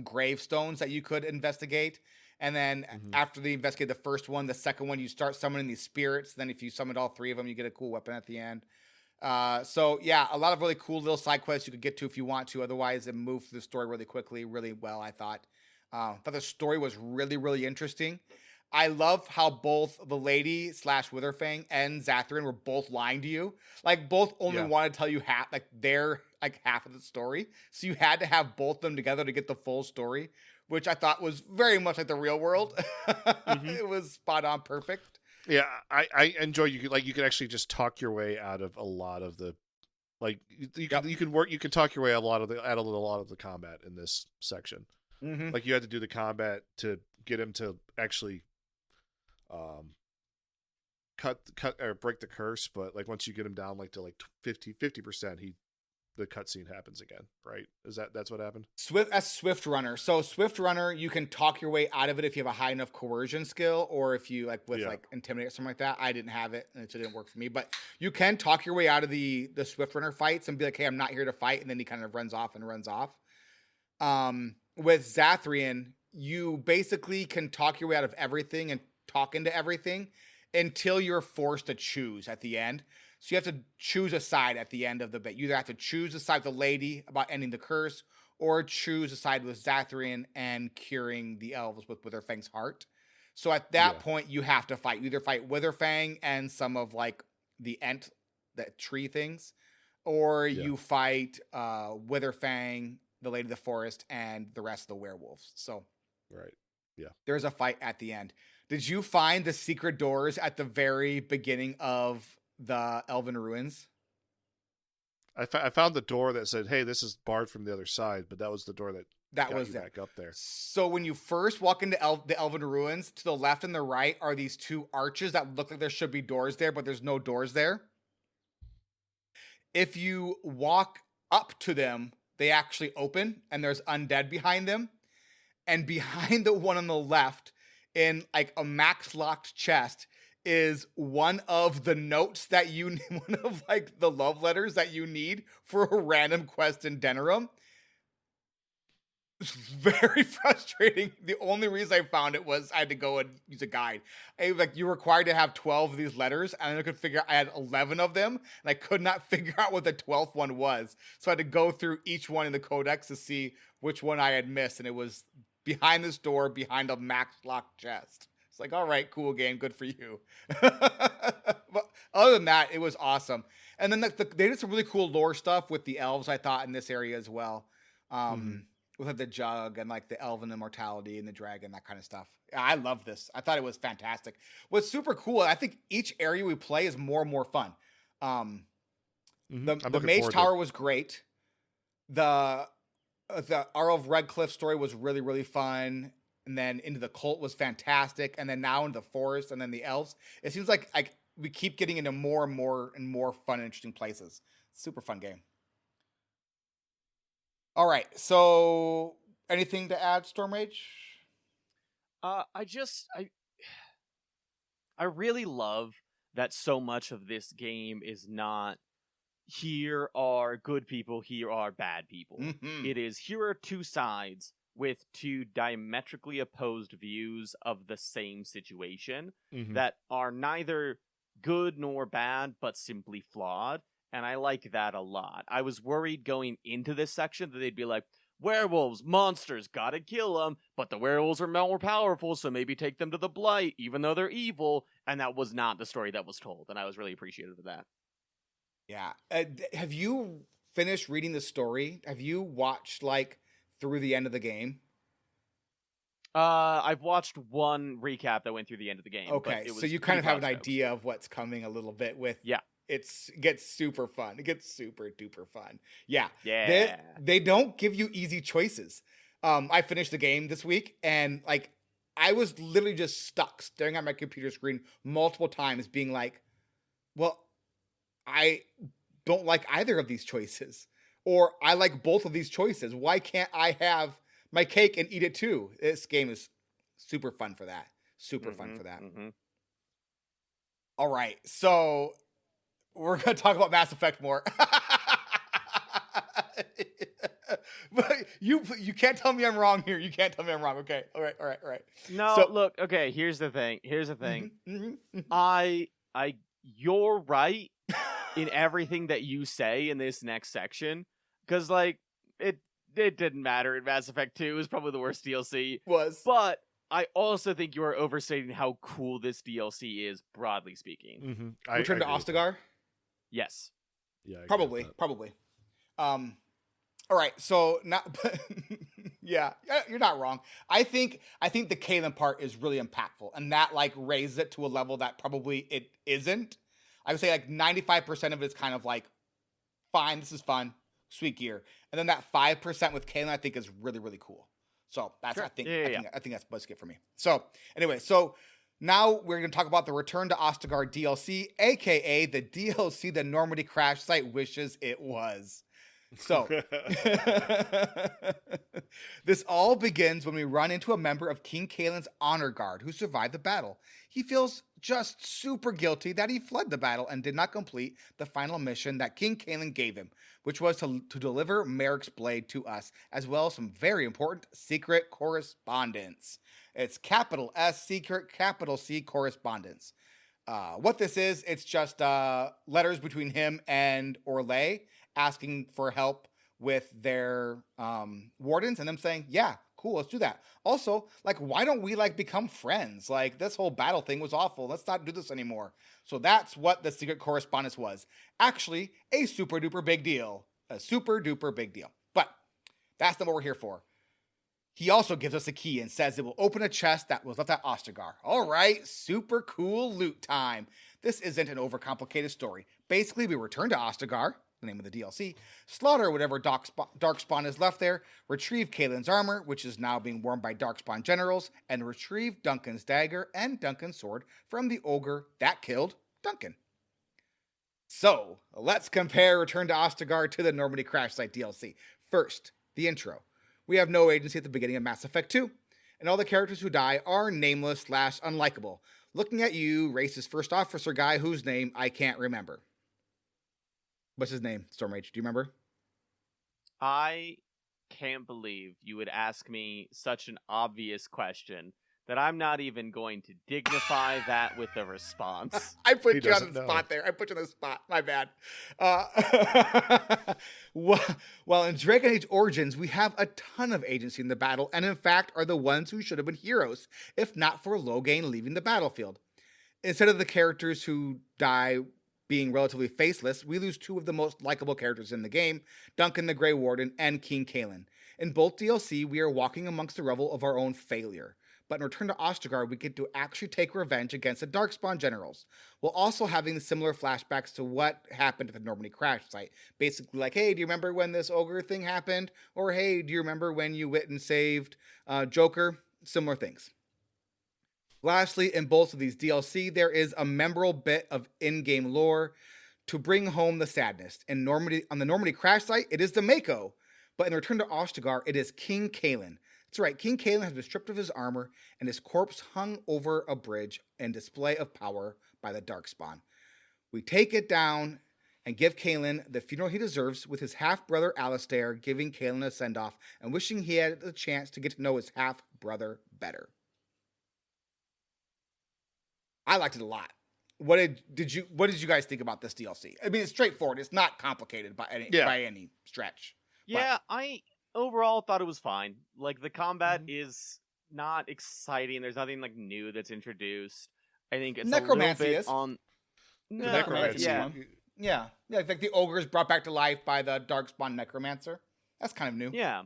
gravestones that you could investigate. And then after they investigate the first one, the second one, you start summoning these spirits. Then if you summoned all 3 of them, you get a cool weapon at the end. A lot of really cool little side quests you could get to if you want to. Otherwise, it moved through the story really quickly, really well, I thought. Thought the story was really, really interesting. I love how both the lady / Witherfang and Zathrin were both lying to you. Like, both only want to tell you half of the story. So you had to have both of them together to get the full story, which I thought was very much like the real world. It was spot on perfect. Yeah, I enjoy you can actually just talk your way out of a lot of the you can talk your way out of a lot of the combat in this section. Like you had to do the combat to get him to actually cut or break the curse, but like once you get him down like to like 50%, the cutscene happens again, right? That's what happened? Swift Runner. So Swift Runner, you can talk your way out of it if you have a high enough coercion skill, or if you like intimidate or something like that. I didn't have it, and it didn't work for me. But you can talk your way out of the Swift Runner fights and be like, "Hey, I'm not here to fight," and then he kind of runs off. With Zathrian, you basically can talk your way out of everything and talk into everything until you're forced to choose at the end. So you have to choose a side at the end of the bit. You either have to choose a side with the lady about ending the curse, or choose a side with Zathrian and curing the elves with Witherfang's heart. So at that point, you have to fight. You either fight Witherfang and some of like the tree things, or you fight Witherfang, the Lady of the Forest, and the rest of the werewolves. So there's a fight at the end. Did you find the secret doors at the very beginning of the Elven Ruins? I found the door that said, "Hey, this is barred from the other side," but that was the door that was back up there. So when you first walk into the Elven Ruins, to the left and the right are these two arches that look like there should be doors there, but there's no doors there. If you walk up to them, they actually open, and there's undead behind them. And behind the one on the left, in like a max locked chest, is one of the notes that one of like the love letters that you need for a random quest in Denirim. It's very frustrating. The only reason I found it was I had to go and use a guide. You're required to have 12 of these letters, and I could figure I had 11 of them, and I could not figure out what the 12th one was. So I had to go through each one in the codex to see which one I had missed, and it was behind this door, behind a max locked chest. It's like, all right, cool game, good for you. But other than that, it was awesome. And then they did some really cool lore stuff with the elves, I thought, in this area as well. With like the jug and like the elven immortality and the dragon, that kind of stuff. I love this. I thought it was fantastic. What's super cool, I think each area we play is more and more fun. The Mage Tower was great. The Arl of Redcliffe story was really, really fun. And then into the cult was fantastic. And then now into the forest and then the elves. It seems like we keep getting into more and more and more fun and interesting places. Super fun game. All right. So anything to add, Storm Rage? I really love that so much of this game is not here are good people, here are bad people. Mm-hmm. It is here are two sides with two diametrically opposed views of the same situation that are neither good nor bad, but simply flawed. And I like that a lot. I was worried going into this section that they'd be like, werewolves, monsters, gotta kill them, but the werewolves are more powerful, so maybe take them to the Blight, even though they're evil. And that was not the story that was told, and I was really appreciative of that. Yeah. Have you finished reading the story? Have you watched, like, through the end of the game? I've watched one recap that went through the end of the game. Okay, so you kind of have an idea of what's coming a little bit with... Yeah. It gets super fun. It gets super duper fun. Yeah. Yeah. They don't give you easy choices. I finished the game this week, and like I was literally just stuck staring at my computer screen multiple times being like, well, I don't like either of these choices. Or I like both of these choices. Why can't I have my cake and eat it too? This game is super fun for that. Super fun for that. All right. So we're going to talk about Mass Effect more. But you can't tell me I'm wrong here. You can't tell me I'm wrong. Okay. All right. No, so, look. Okay. Here's the thing. You're right in everything that you say in this next section. Because, like, it didn't matter in Mass Effect 2. It was probably the worst DLC. But I also think you are overstating how cool this DLC is, broadly speaking. Return to Ostegar? Yes. Yeah. Probably. All right. So yeah, you're not wrong. I think the Calen part is really impactful, and that like raises it to a level that probably it isn't. I would say like 95% of it is kind of like, fine, this is fun, sweet gear, and then that 5% with Calen I think is really, really cool. So that's sure. I think that's BuzzFeed for me. So anyway, so Now we're going to talk about the Return to Ostegar DLC, aka the DLC the Normandy crash site wishes it was. So, this all begins when we run into a member of King Caelan's honor guard who survived the battle. He feels just super guilty that he fled the battle and did not complete the final mission that King Caelan gave him, which was to deliver Merrick's blade to us, as well as some very important secret correspondence. It's capital S secret, capital C correspondence. What this is, it's just letters between him and Orlais asking for help with their wardens, and them saying, yeah, cool, let's do that. Also, like, why don't we like become friends? Like, this whole battle thing was awful. Let's not do this anymore. So that's what the secret correspondence was. Actually, a super duper big deal. A super duper big deal. But that's not what we're here for. He also gives us a key and says it will open a chest that was left at Ostegar. All right, super cool loot time. This isn't an overcomplicated story. Basically, we return to Ostegar, the name of the DLC, slaughter whatever Darkspawn is left there, retrieve Caelan's armor, which is now being worn by Darkspawn generals, and retrieve Duncan's dagger and Duncan's sword from the ogre that killed Duncan. So, let's compare Return to Ostegar to the Normandy Crash Site DLC. First, the intro. We have no agency at the beginning of Mass Effect 2, and all the characters who die are nameless / unlikable. Looking at you, racist first officer guy whose name I can't remember. What's his name, Stormrage? Do you remember? I can't believe you would ask me such an obvious question that I'm not even going to dignify that with a response. I put you on the spot there. I put you on the spot. My bad. Well, in Dragon Age Origins, we have a ton of agency in the battle, and in fact are the ones who should have been heroes, if not for Loghain leaving the battlefield. Instead of the characters who die being relatively faceless, we lose two of the most likable characters in the game, Duncan the Grey Warden and King Caelan. In both DLC, we are walking amongst the revel of our own failure. But in Return to Ostegar, we get to actually take revenge against the Darkspawn generals, while also having similar flashbacks to what happened at the Normandy crash site. Basically like, hey, do you remember when this ogre thing happened? Or hey, do you remember when you went and saved Joker? Similar things. Lastly, in both of these DLC, there is a memorable bit of in-game lore to bring home the sadness. On the Normandy crash site, it is the Mako, but in Return to Ostegar, it is King Caelan. That's right, King Caelan has been stripped of his armor, and his corpse hung over a bridge in display of power by the Darkspawn. We take it down and give Caelan the funeral he deserves, with his half-brother Alistair giving Caelan a send-off and wishing he had the chance to get to know his half-brother better. I liked it a lot. What did you guys think about this DLC? I mean, it's straightforward. It's not complicated by any stretch. Yeah, I overall thought it was fine. Like, the combat is not exciting. There's nothing like new that's introduced. I think it's Necromancy a little bit is. on Necromancy. Yeah. Like the ogre is brought back to life by the Darkspawn Necromancer. That's kind of new. Yeah.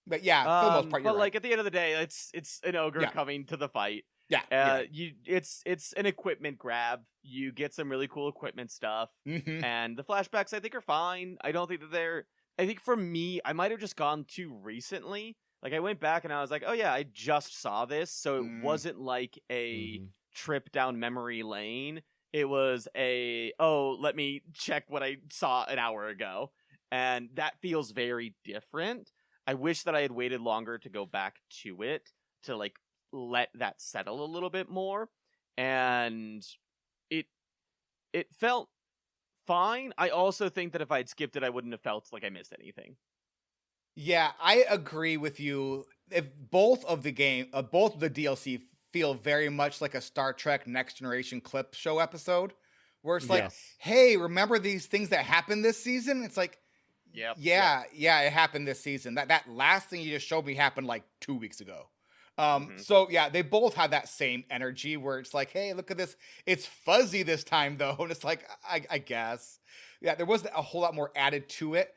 But yeah, for the most part, you're but right. like at the end of the day, it's an ogre coming to the fight. Yeah. It's an equipment grab. You get some really cool equipment stuff, and the flashbacks I think are fine. I don't think that they're. I think for me, I might have just gone too recently. Like I went back and I was like, oh yeah, I just saw this, so it wasn't like a trip down memory lane. It was let me check what I saw an hour ago, and that feels very different. I wish that I had waited longer to go back to it to like let that settle a little bit more, and it felt fine. I also think that if I had skipped it, I wouldn't have felt like I missed anything. Yeah, I agree with you. If both of the DLC feel very much like a Star Trek Next Generation clip show episode, where it's like, hey, remember these things that happened this season? It's like, yeah, it happened this season. That last thing you just showed me happened like 2 weeks ago. So yeah, they both have that same energy where it's like, hey, look at this. It's fuzzy this time though. And it's like, I guess. Yeah, there wasn't a whole lot more added to it.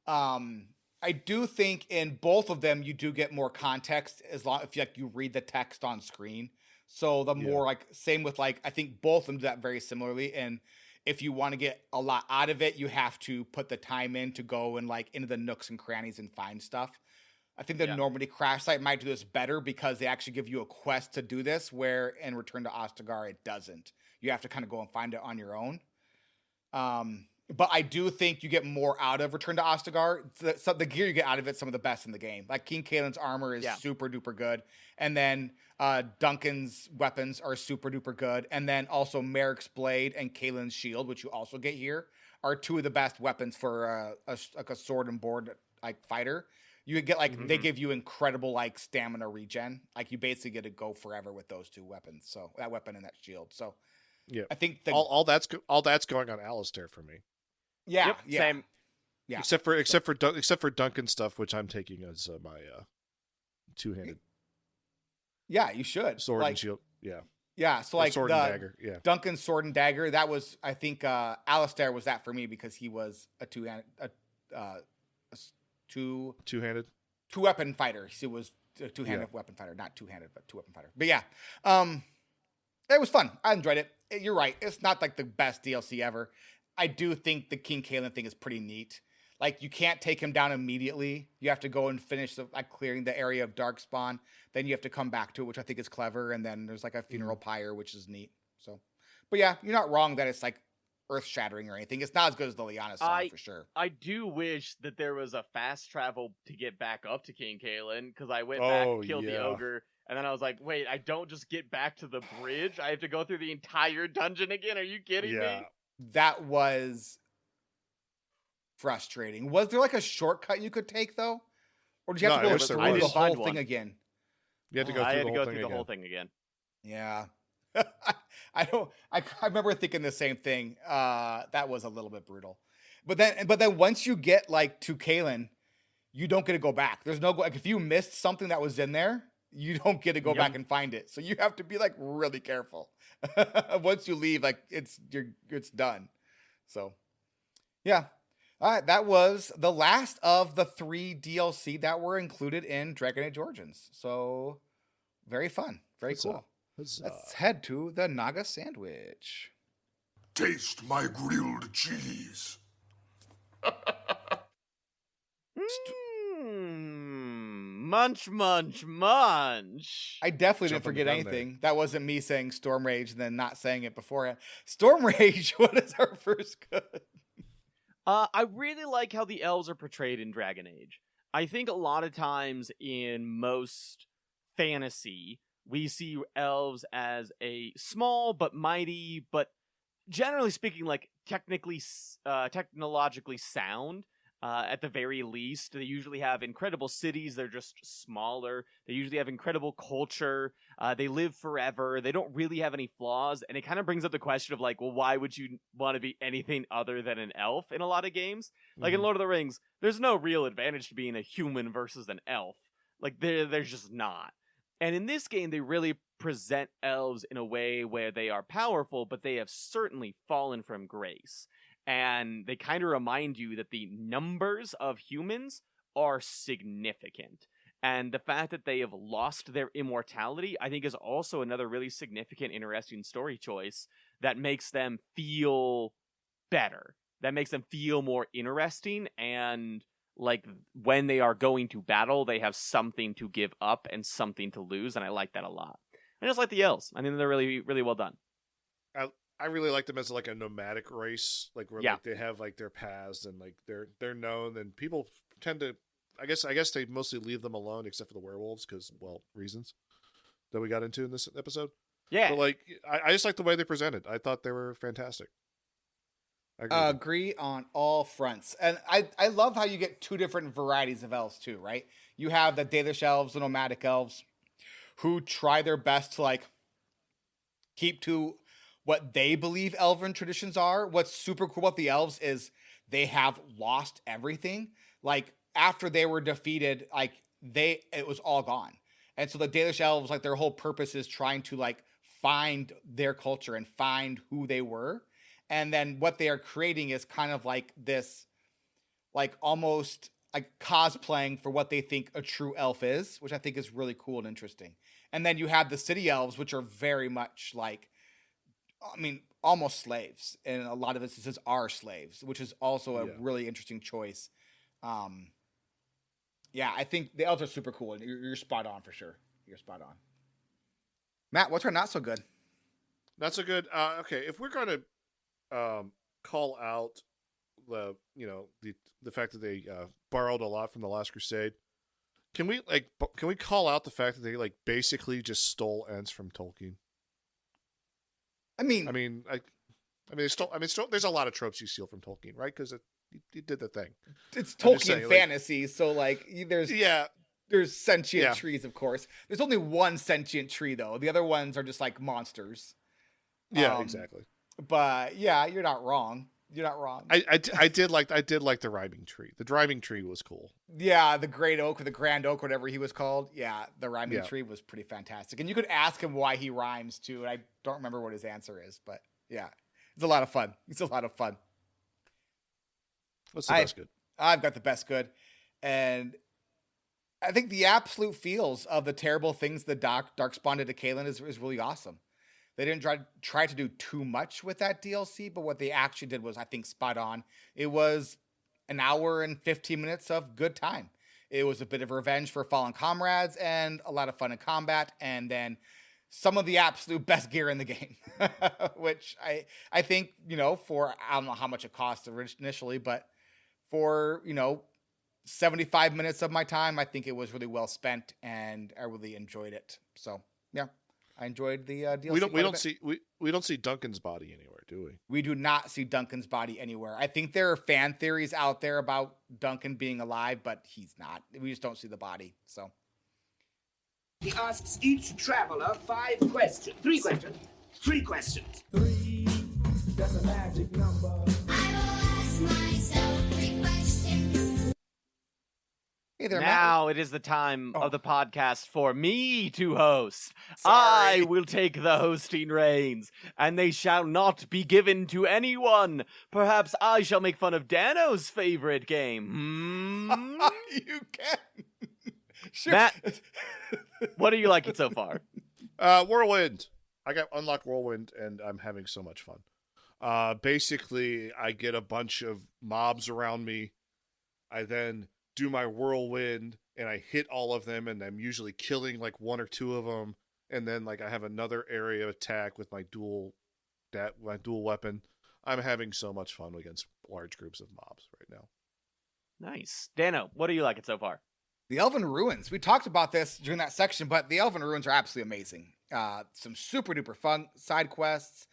I do think in both of them, you do get more context as long if you read the text on screen. So the more same with I think both of them do that very similarly. And if you want to get a lot out of it, you have to put the time in to go and into the nooks and crannies and find stuff. I think the Normandy crash site might do this better because they actually give you a quest to do this, where in Return to Ostegar, it doesn't. You have to kind of go and find it on your own. But I do think you get more out of Return to Ostegar. The gear you get out of it, some of the best in the game. Like King Caelan's armor is super duper good. And then Duncan's weapons are super duper good. And then also Merrick's blade and Caelan's shield, which you also get here, are two of the best weapons for a sword and board like fighter. You get like they give you incredible like stamina regen. Like you basically get to go forever with those two weapons. So that weapon and that shield. So I think all that's going on Alistair for me. Yeah, same. Yeah, except for Duncan stuff, which I'm taking as my two-handed. Yeah, you should sword and shield. Yeah. Yeah, so like sword and dagger. Yeah, Duncan's sword and dagger. That was, I think, Alistair was that for me because he was a two-handed, two-weapon fighter. He was a two-handed weapon fighter, not two-handed, but two-weapon fighter. But yeah, it was fun. I enjoyed it. You're right. It's not like the best DLC ever. I do think the King Caelan thing is pretty neat. Like, you can't take him down immediately. You have to go and finish clearing the area of Darkspawn. Then you have to come back to it, which I think is clever. And then there's like a funeral pyre, which is neat. So, but yeah, you're not wrong that it's like earth-shattering or anything. It's not as good as the Leliana song for sure. I do wish that there was a fast travel to get back up to King Caelan, because I went back, killed the ogre, and then I was like, wait, I don't just get back to the bridge? I have to go through the entire dungeon again? Are you kidding me? That was frustrating. Was there like a shortcut you could take though? Or did you have to go through the whole thing again? You had to go through the whole thing again. Yeah. I remember thinking the same thing. That was a little bit brutal. But then once you get like to Caelan, you don't get to go back. There's no like if you missed something that was in there, you don't get to go back and find it. So you have to be like really careful. Once you leave, like it's done. So yeah. All right, that was the last of the 3 DLC that were included in Dragon Age Origins. So very fun. Very cool. Let's head to the Naga sandwich. Taste my grilled cheese. Munch, munch, munch. I definitely didn't forget anything. That wasn't me saying Storm Rage and then not saying it beforehand. Storm Rage, what is our first good? I really like how the elves are portrayed in Dragon Age. I think a lot of times in most fantasy, we see elves as a small but mighty, but generally speaking, like technologically sound. At the very least, they usually have incredible cities. They're just smaller. They usually have incredible culture. They live forever. They don't really have any flaws. And it kind of brings up the question of like, well, why would you want to be anything other than an elf in a lot of games? Like in Lord of the Rings, there's no real advantage to being a human versus an elf. Like there's just not. And in this game, they really present elves in a way where they are powerful, but they have certainly fallen from grace. And they kind of remind you that the numbers of humans are significant. And the fact that they have lost their immortality, I think, is also another really significant, interesting story choice that makes them feel better. That makes them feel more interesting. And like when they are going to battle, they have something to give up and something to lose. And I like that a lot. I just like the elves. I think they're really, really well done. I really like them as like a nomadic race, like where like they have like their paths and like they're known, and people tend to, I guess they mostly leave them alone except for the werewolves because, well, reasons that we got into in this episode. Yeah, but like I just like the way they presented. I thought they were fantastic. I agree on all fronts, and I love how you get 2 different varieties of elves too, right? You have the Dalish elves, the nomadic elves, who try their best to like keep to what they believe elven traditions are. What's super cool about the elves is they have lost everything. Like after they were defeated, like it was all gone. And so the Dalish elves, like their whole purpose is trying to like find their culture and find who they were. And then what they are creating is kind of like this, like almost like cosplaying for what they think a true elf is, which I think is really cool and interesting. And then you have the city elves, which are very much like, I mean, almost slaves. And a lot of instances are slaves, which is also a really interesting choice. Yeah, I think the elves are super cool. You're spot on for sure. You're spot on. Matt, what's our not so good? Not so good. Okay, if we're going to call out the fact that they borrowed a lot from the Last Crusade, can we call out the fact that they like basically just stole Ents from Tolkien? There's a lot of tropes you steal from Tolkien, right? Because he did the thing. It's Tolkien fantasy, so like there's sentient trees, of course. There's only one sentient tree though. The other ones are just like monsters. Yeah, exactly. But yeah, you're not wrong. You're not wrong. I did like the rhyming tree. The rhyming tree was cool. Yeah, the great oak or the grand oak, whatever he was called. Yeah, the rhyming tree was pretty fantastic. And you could ask him why he rhymes too. And I don't remember what his answer is, but yeah, it's a lot of fun. It's a lot of fun. What's the best good? I've got the best good. And I think the absolute feels of the terrible things the Darkspawn did to Caelan is really awesome. They didn't try to do too much with that DLC, but what they actually did was, I think, spot on. It was an hour and 15 minutes of good time. It was a bit of revenge for fallen comrades and a lot of fun in combat, and then some of the absolute best gear in the game, which I think, for, I don't know how much it cost initially, but for, 75 minutes of my time, I think it was really well spent, and I really enjoyed it. So, yeah. I enjoyed the DLC. We don't see Duncan's body anywhere, do we? We do not see Duncan's body anywhere. I think there are fan theories out there about Duncan being alive, but he's not. We just don't see the body. So he asks each traveler 3 questions. 3 questions. 3, that's a magic number. I will ask myself 3 questions. Hey there, now Matt. it is the time of the podcast for me to host. Sorry. I will take the hosting reins, and they shall not be given to anyone. Perhaps I shall make fun of Dano's favorite game. You can. Sure. Matt, what are you liking so far? Whirlwind. I got unlocked Whirlwind, and I'm having so much fun. Basically, I get a bunch of mobs around me. I then do my whirlwind and I hit all of them, and I'm usually killing like 1 or 2 of them, and then like I have another area attack with my dual weapon. I'm having so much fun against large groups of mobs right now. Nice. Dano, what are you liking so far? The Elven Ruins. We talked about this during that section, but the Elven Ruins are absolutely amazing. Some super duper fun side quests,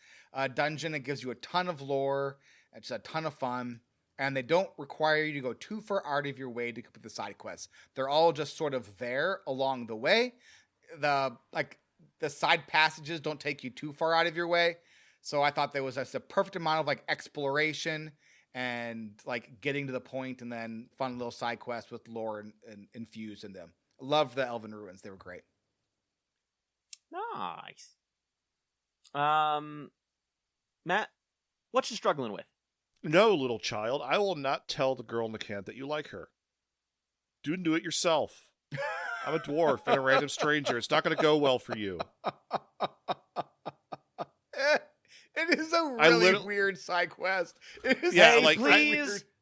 dungeon that gives you a ton of lore. It's a ton of fun. And they don't require you to go too far out of your way to complete the side quests. They're all just sort of there along the way. The side passages don't take you too far out of your way. So I thought there was just a perfect amount of like exploration and like getting to the point, and then fun little side quests with lore and infused in them. Loved the Elven Ruins. They were great. Nice. Matt, what you struggling with? No, little child, I will not tell the girl in the camp that you like her. Do it yourself. I'm a dwarf and a random stranger. It's not going to go well for you. It is a really weird side quest. It is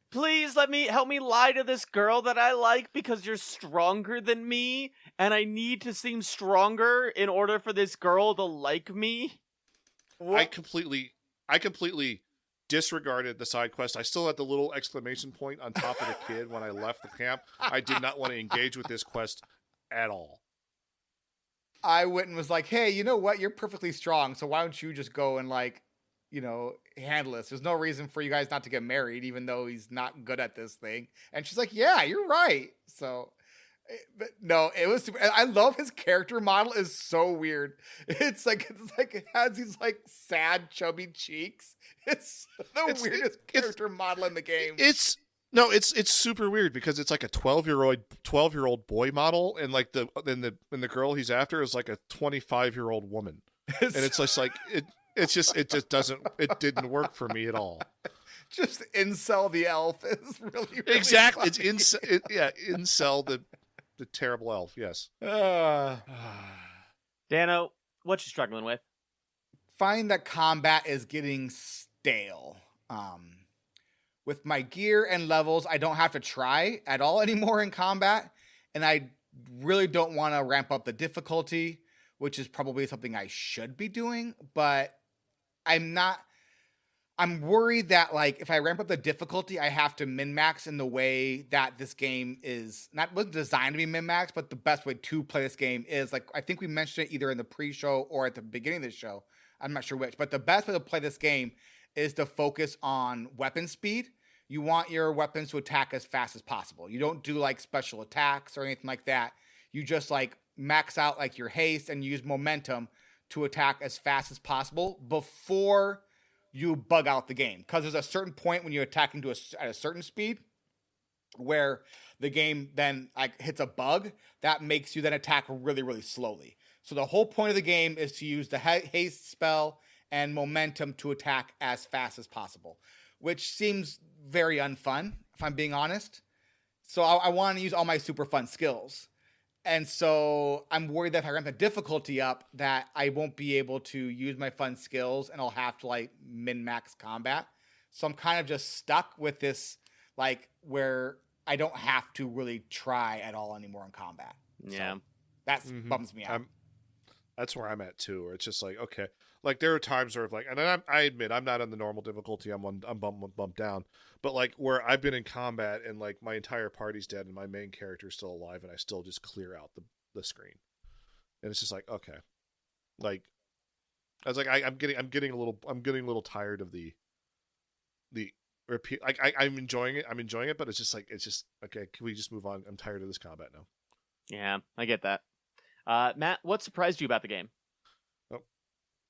please help me lie to this girl that I like, because you're stronger than me, and I need to seem stronger in order for this girl to like me. I completely disregarded the side quest. I still had the little exclamation point on top of the kid when I left the camp. I did not want to engage with this quest at all. I went and was like, hey, you know what? You're perfectly strong, so why don't you just go and handle this? There's no reason for you guys not to get married, even though he's not good at this thing. And she's like, yeah, you're right. So, but no, it was super. I love his character model is so weird. It's like it has these like sad, chubby cheeks. It's the weirdest character model in the game. It's super weird because it's like a 12-year-old boy model, and like the girl he's after is like a 25-year-old woman, and it's just like it didn't work for me at all. Just incel the elf is really exactly funny. It's incel the terrible elf. Yes. Dano, what you struggling with? Find that combat is getting stale. With my gear and levels, I don't have to try at all anymore in combat. and I really don't want to ramp up the difficulty, which is probably something I should be doing, but I'm not. I'm worried that like if I ramp up the difficulty, I have to min-max in the way that this game wasn't designed to be min-max, but the best way to play this game is like, I think we mentioned it either in the pre-show or at the beginning of the show. I'm not sure which, but the best way to play this game is to focus on weapon speed. You want your weapons to attack as fast as possible. You don't do like special attacks or anything like that. You just like max out like your haste and use momentum to attack as fast as possible before you bug out the game, because there's a certain point when you're attacking at a certain speed where the game then like hits a bug that makes you then attack really, really slowly. So the whole point of the game is to use the haste spell and momentum to attack as fast as possible, which seems very unfun, if I'm being honest. So I want to use all my super fun skills. And so I'm worried that if I ramp the difficulty up, that I won't be able to use my fun skills and I'll have to like min-max combat. So I'm kind of just stuck with this, like where I don't have to really try at all anymore in combat. Yeah. So that bums me out. That's where I'm at too, where it's just like, okay, like there are times where like, and I admit I'm not on the normal difficulty. I'm bumped down, but like where I've been in combat and like my entire party's dead and my main character is still alive and I still just clear out the screen, and it's just like, okay, like I was like I'm getting a little tired of the repeat. Like I'm enjoying it, but it's just okay. Can we just move on? I'm tired of this combat now. Yeah, I get that. Matt, what surprised you about the game?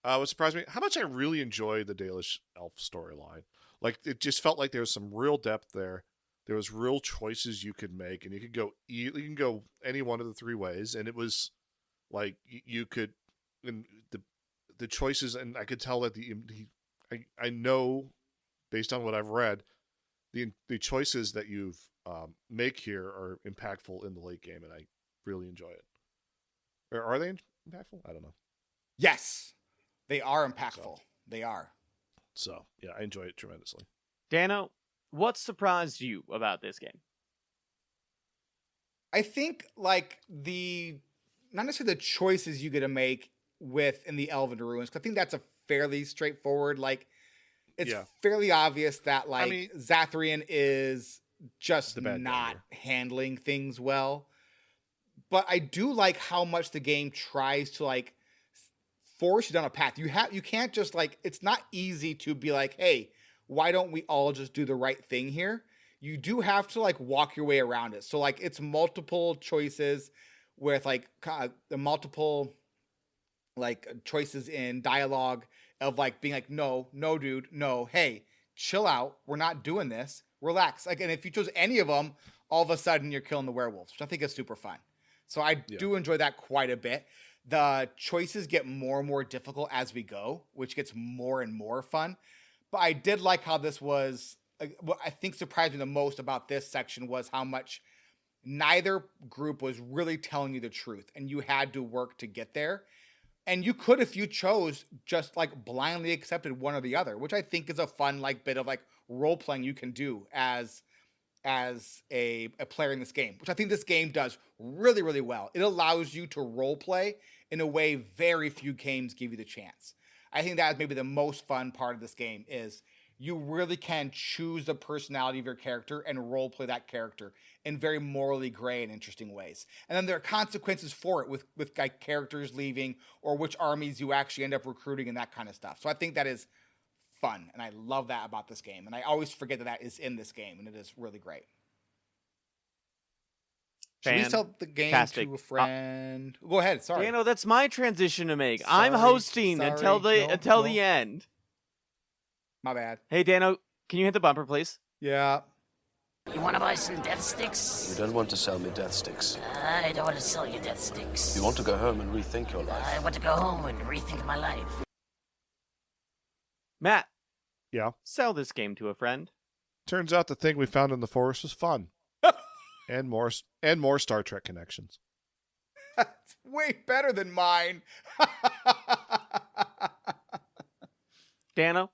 What surprised me, how much I really enjoyed the Dalish elf storyline. Like, it just felt like there was some real depth there. There was real choices you could make, and you can go any one of the three ways. And it was like you could, and the choices, and I could tell that I know based on what I've read, the choices that you've make here are impactful in the late game, and I really enjoy it. Or are they impactful? I don't know. Yes. They are impactful. They are. So, yeah, I enjoy it tremendously. Dano, what surprised you about this game? I think, like, not necessarily the choices you get to make in the Elven Ruins, because I think that's a fairly straightforward, like, it's fairly obvious that, like, Zathrian is just not handling things well. But I do like how much the game tries to, like, force you down a path. You can't just like, it's not easy to be like, hey, why don't we all just do the right thing here? You do have to like walk your way around it. So like it's multiple choices with like the multiple like choices in dialogue of like being like, no, dude, no, hey, chill out. We're not doing this. Relax. Like, and if you chose any of them, all of a sudden you're killing the werewolves, which I think is super fun. So I do enjoy that quite a bit. The choices get more and more difficult as we go, which gets more and more fun. But I did like how this was, what I think surprised me the most about this section was how much neither group was really telling you the truth, and you had to work to get there. And you could, if you chose, just like blindly accepted one or the other, which I think is a fun like bit of like role playing you can do as a player in this game, which I think this game does really, really well. It allows you to role play in a way very few games give you the chance. I think that is maybe the most fun part of this game is you really can choose the personality of your character and role play that character in very morally gray and interesting ways. And then there are consequences for it with like characters leaving or which armies you actually end up recruiting and that kind of stuff. So I think that is fun, and I love that about this game. And I always forget that is in this game, and it is really great. Should we sell the game to a friend? Go ahead. Sorry. Dano, that's my transition to make. I'm hosting until the end. My bad. Hey, Dano, can you hit the bumper, please? Yeah. You want to buy some death sticks? You don't want to sell me death sticks. I don't want to sell you death sticks. You want to go home and rethink your life. I want to go home and rethink my life. Matt. Yeah? Sell this game to a friend. Turns out the thing we found in the forest was fun. and more Star Trek connections. That's way better than mine. Dano?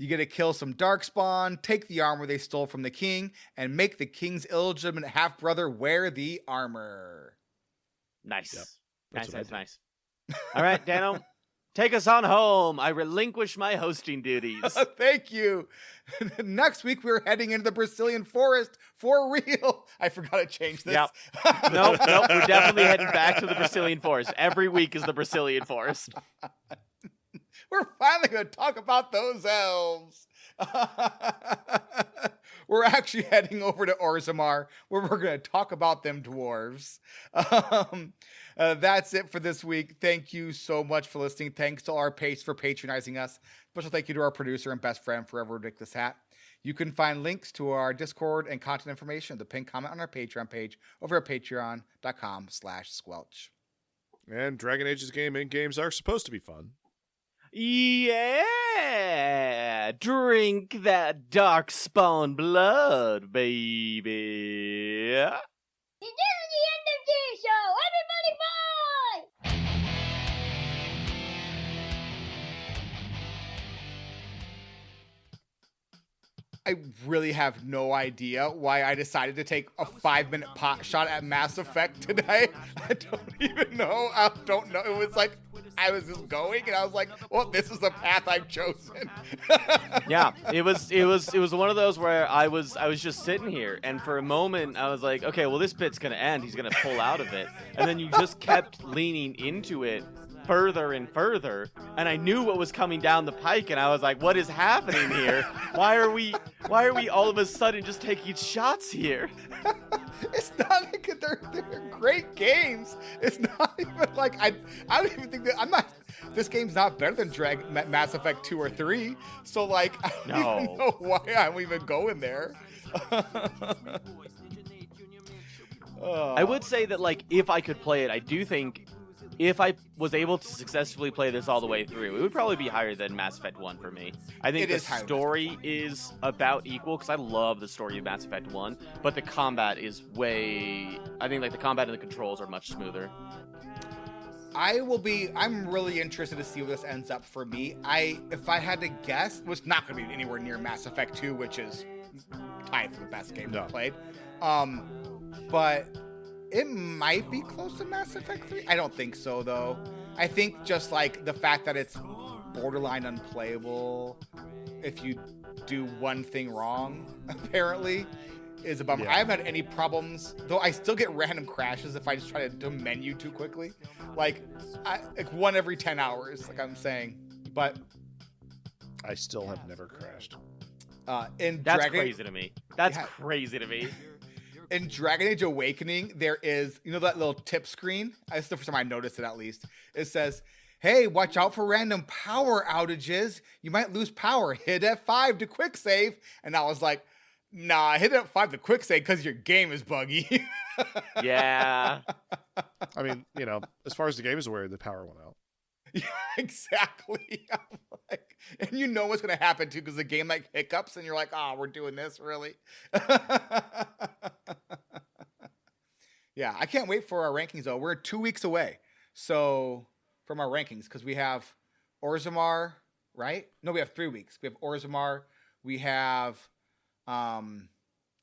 You get to kill some darkspawn, take the armor they stole from the king, and make the king's illegitimate half-brother wear the armor. Nice. Yep. Nice. All right, Dano, take us on home. I relinquish my hosting duties. Thank you. Next week, we're heading into the Brecilian forest for real. I forgot to change this. Yep. Nope. We're definitely heading back to the Brecilian forest. Every week is the Brecilian forest. We're finally going to talk about those elves. We're actually heading over to Orzammar, where we're going to talk about them dwarves. That's it for this week. Thank you so much for listening. Thanks to our page for patronizing us. Special thank you to our producer and best friend, Forever Ridiculous Hat. You can find links to our Discord and content information in the pinned comment on our Patreon page over at patreon.com/squelch. And Dragon Age's games are supposed to be fun. Yeah, drink that darkspawn blood, baby. This is the end of this show. Everybody bye! I really have no idea why I decided to take a 5-minute pot shot at Mass Effect today. I don't even know. I don't know. It was like I was just going, and I was like, "Well, this is the path I've chosen." Yeah, it was one of those where I was just sitting here, and for a moment I was like, "Okay, well, this bit's gonna end. He's gonna pull out of it," and then you just kept leaning into it further and further, and I knew what was coming down the pike, and I was like, what is happening here? Why are we all of a sudden just taking shots here? It's not like they're great games. It's not even like I don't even think that this game's not better than Mass Effect 2 or 3. So like I don't even know why I'm even going there. I would say that like if I could play it, I do think if I was able to successfully play this all the way through, it would probably be higher than Mass Effect 1 for me. I think the story is about equal, because I love the story of Mass Effect 1, but the combat is I think like the combat and the controls are much smoother. I'm really interested to see where this ends up for me. If I had to guess, it was not going to be anywhere near Mass Effect 2, which is tied for the best game I've played. But it might be close to Mass Effect 3. I don't think so, though. I think just like the fact that it's borderline unplayable if you do one thing wrong, apparently, is a bummer. Yeah. I haven't had any problems, though I still get random crashes if I just try to menu too quickly. Like one every 10 hours, like I'm saying. But I still have never crashed. That's crazy to me. That's crazy to me. In Dragon Age Awakening, there is, that little tip screen? That's the first time I noticed it, at least. It says, hey, watch out for random power outages. You might lose power. Hit F5 to quick save. And I was like, nah, hit F5 to quick save because your game is buggy. Yeah. I mean, as far as the game is aware, the power went out. Yeah, exactly. And you know what's going to happen too, because the game like hiccups and you're like, oh, we're doing this, really? Yeah, I can't wait for our rankings though. We're 2 weeks away. So from our rankings, because we have Orzammar, right? No, we have 3 weeks. We have Orzammar, we have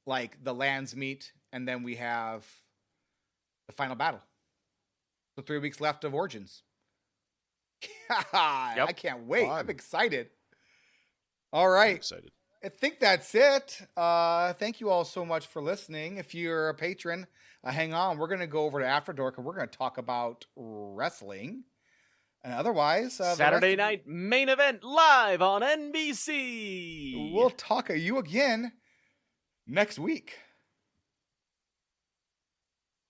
like the lands meet, and then we have the final battle. So 3 weeks left of Origins. Yep. I can't wait. I'm excited. All right. I'm excited. I think that's it. Thank you all so much for listening. If you're a patron, hang on. We're going to go over to After Dark and we're going to talk about wrestling. And otherwise, Saturday night main event live on NBC. We'll talk to you again next week.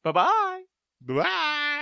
Bye-bye. Bye.